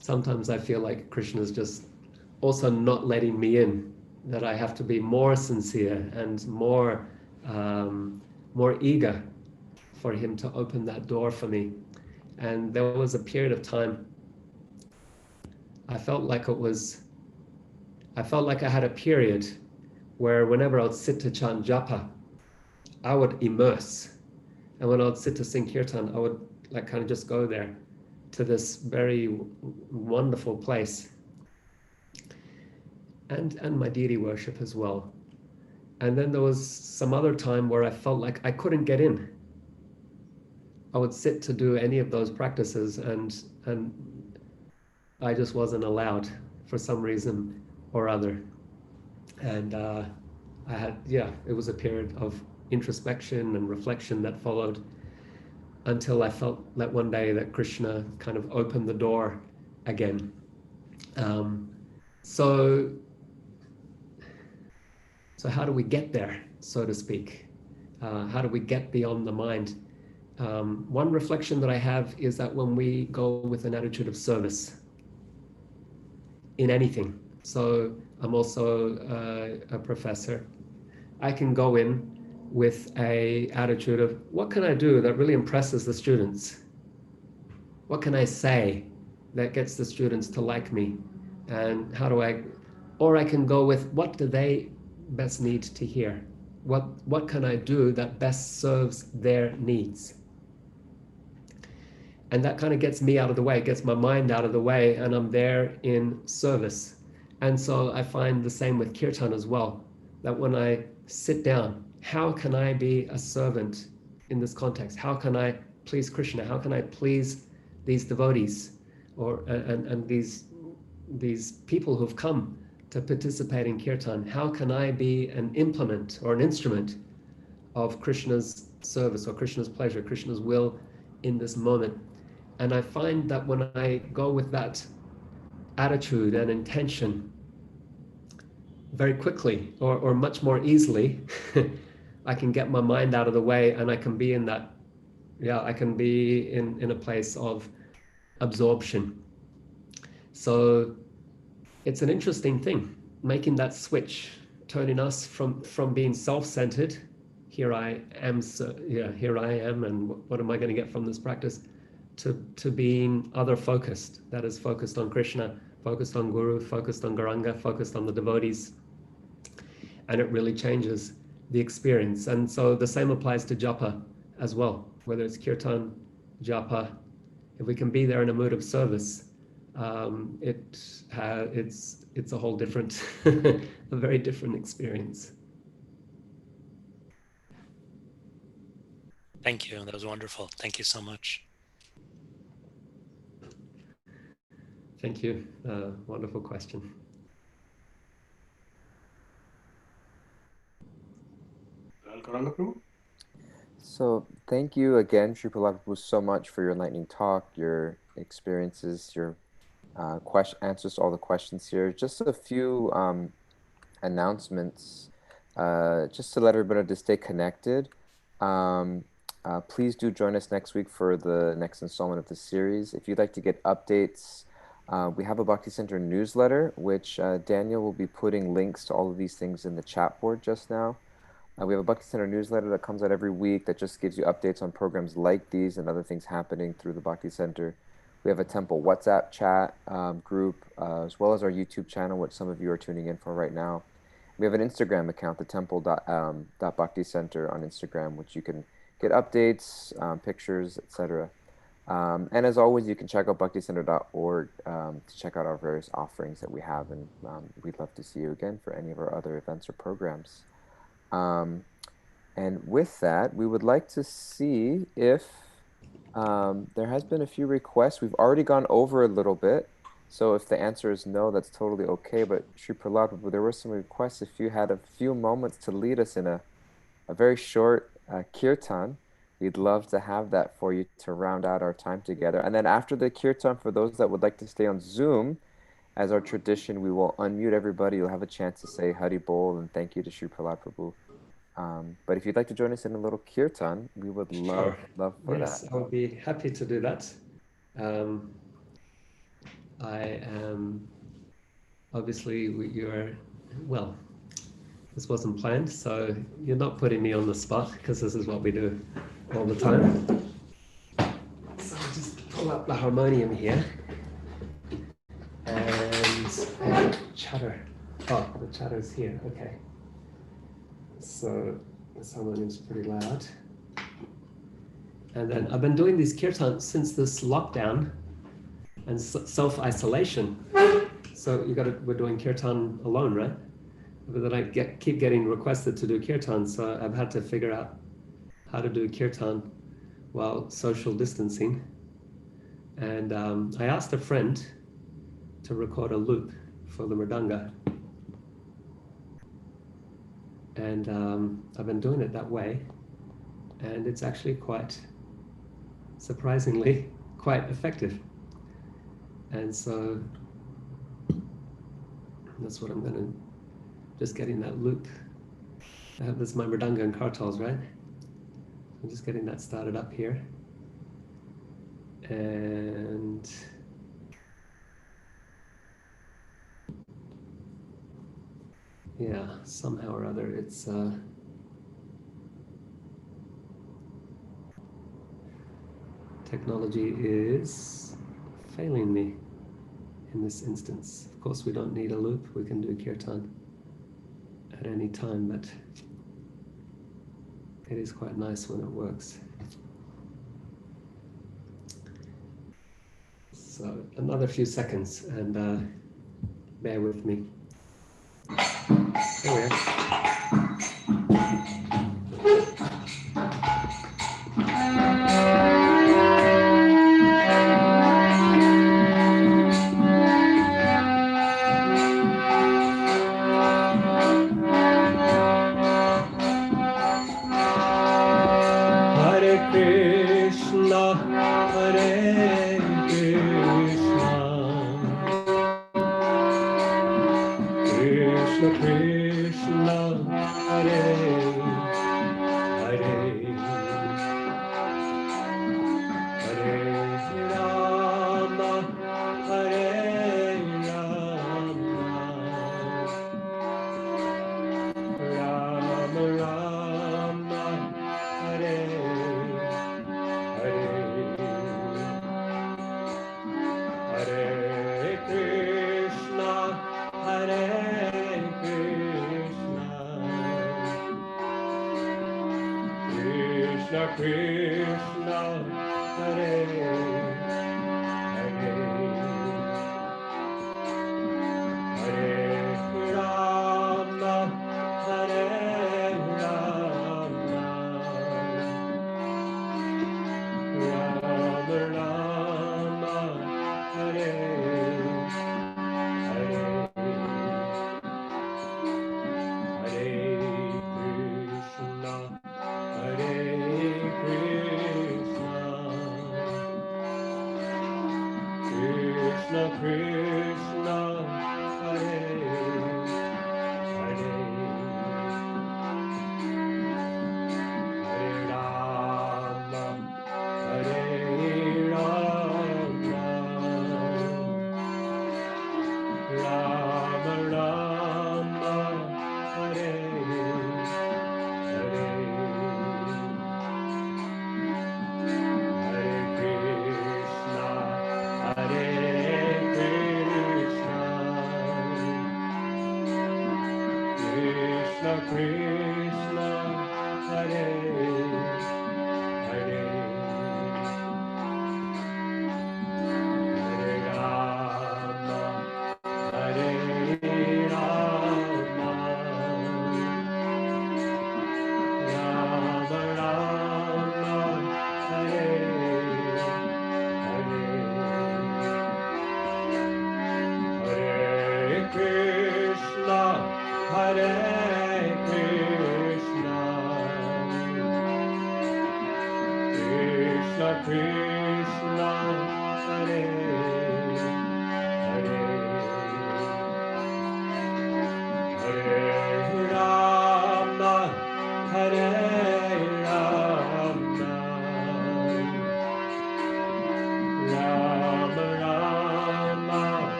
sometimes I feel like Krishna's just also not letting me in, that I have to be more sincere and more eager for him to open that door for me. And there was a period of time I felt like I had a period where whenever I would sit to chant japa, I would immerse. And when I would sit to sing kirtan, I would like kind of just go there to this very wonderful place. And my deity worship as well. And then there was some other time where I felt like I couldn't get in. I would sit to do any of those practices, and I just wasn't allowed for some reason or other. And it was a period of introspection and reflection that followed, until I felt that one day that Krishna kind of opened the door again. So how do we get there, so to speak? How do we get beyond the mind? One reflection that I have is that when we go with an attitude of service in anything, so I'm also a professor, I can go in with an attitude of, what can I do that really impresses the students? What can I say that gets the students to like me? And how do I, or I can go with, what do they best need to hear? What can I do that best serves their needs? And that kind of gets me out of the way, gets my mind out of the way, and I'm there in service. And so I find the same with Kirtan as well, that when I sit down, how can I be a servant in this context? How can I please Krishna? How can I please these devotees and these people who've come to participate in Kirtan? How can I be an implement or an instrument of Krishna's service or Krishna's pleasure, Krishna's will in this moment? And I find that when I go with that attitude and intention, very quickly or much more easily, I can get my mind out of the way, and I can be in that, I can be in a place of absorption. So it's an interesting thing, making that switch, turning us from being self-centered, here I am, here I am, and what am I going to get from this practice, to being other focused, that is focused on Krishna, focused on Guru, focused on Gauranga, focused on the devotees. And it really changes the experience. And so the same applies to japa as well, whether it's kirtan, japa. If we can be there in a mood of service, it's a whole different, a very different experience. Thank you. That was wonderful. Thank you so much. Thank you. Wonderful question. So thank you again, Sri Prahlad, so much for your enlightening talk, your experiences, your answers to all the questions here. Just a few announcements, just to let everybody know to stay connected. Please do join us next week for the next installment of the series. If you'd like to get updates, we have a Bhakti Center newsletter, which Daniel will be putting links to all of these things in the chat board just now. We have a Bhakti Center newsletter that comes out every week that just gives you updates on programs like these and other things happening through the Bhakti Center. We have a temple WhatsApp chat group, as well as our YouTube channel, which some of you are tuning in for right now. We have an Instagram account, the temple.bhakti center on Instagram, which you can get updates, pictures, etc. And as always, you can check out bhakticenter.org to check out our various offerings that we have. And we'd love to see you again for any of our other events or programs. And with that, we would like to see if there has been a few requests. We've already gone over a little bit. So if the answer is no, that's totally okay. But Sri Prahlad, there were some requests. If you had a few moments to lead us in a very short kirtan, we'd love to have that for you to round out our time together. And then after the kirtan, for those that would like to stay on Zoom, as our tradition, we will unmute everybody. You'll have a chance to say Hari Bol and thank you to Sri Prahlad Prabhu. But if you'd like to join us in a little kirtan, we would love for yes, that. I would be happy to do that. I am obviously well, this wasn't planned, so you're not putting me on the spot because this is what we do all the time. So I'll just pull up the harmonium here and chatter. Oh, the chatter's here. Okay. So this harmonium's pretty loud. And then I've been doing these kirtans since this lockdown and self-isolation. So we're doing kirtan alone, right? But then I keep getting requested to do kirtan, so I've had to figure out how to do kirtan while social distancing. And I asked a friend to record a loop for the mridanga. And I've been doing it that way. And it's actually surprisingly quite effective. And so that's what I'm going to, just getting that loop. I have this my mridanga and kartals, right? I'm just getting that started up here. And yeah, somehow or other it's technology is failing me in this instance. Of course, we don't need a loop, we can do kirtan. at any time, but it is quite nice when it works. So another few seconds, and bear with me. Here we are.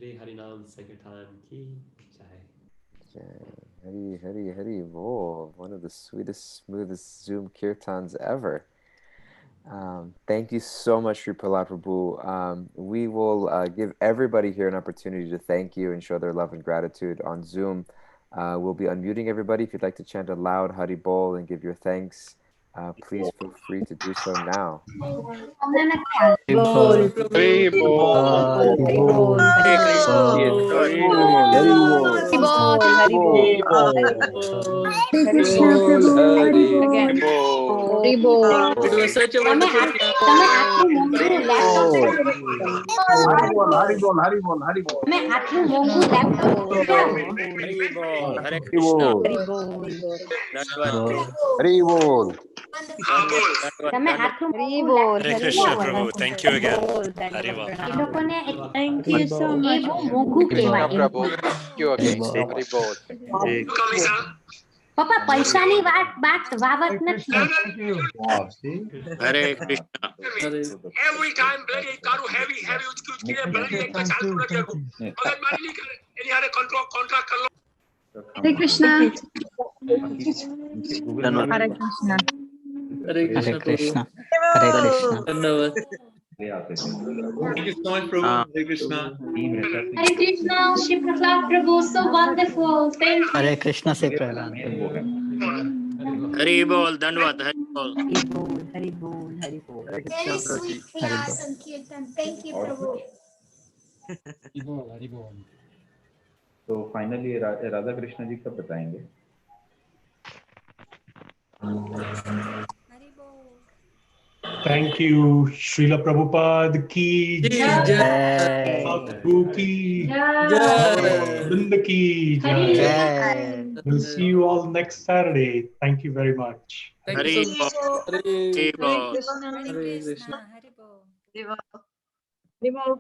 Shri Harinam Sankirtan Ki Jai. Hari, Hari, Hari Bol, one of the sweetest, smoothest Zoom kirtans ever. Thank you so much, Sri Prahlad Prabhu. We will give everybody here an opportunity to thank you and show their love and gratitude on Zoom. We'll be unmuting everybody. If you'd like to chant a loud Hari Bol and give your thanks, please feel free to do so now. Bol. Hari Bol. Hari Bol. Hare Krishna. Hari Bol. Hari Bol. Hari Bol. Hari Bol. Hari Bol. Hari Bol. Hari Bol. It was such a wonderful class. Hari Bol. मैं આટલું મોંઘું laptop ક્યાં હરી બોલ હરે હરી કૃષ્ણ બોલ हरि बोल તમે આટલું હરી મોંઘું બોલ, લેપટોપ Hare હરી Krishna, બોલ. Prabhu. Thank you again. Haribo. એ લોકોને Thank you so A much. બહુ મોંઘું Krishna કહેવાય Prabhu. Thank you again. Hari bol. પપ્પા પૈસાની બાત વાવત નથી હરે Krishna Every time bloody karu heavy उसकी bloody एक का चालू रख दिया मगर मारी नहीं करे any other contract कर लो Hare Krishna. Hare Krishna. Hare Hare Krishna. Krishna. Hare Krishna. Vrndavan. Thank you so much, Prabhu. Hare Krishna. Hare Krishna, Shri Prahlad Prabhu, so wonderful. Thank you. Hare Krishna से प्रहलाद હરી બોલ દંડવત હરી બોલ હરી બોલ હરી બોલ Very sweet Hare prayers and Kirtan. Thank you, Prabhu. तो finally Radha Krishna ji कब बताएंगे? Thank you, Srila Prabhupada ki Jai. Prabhu ki Jai. Vrinda ki Hare jai. Jai. We'll see you all next Saturday. Thank you very much. Thank Hari you so બોલ much. હરી બોલ Hare Krishna. Hare Bol.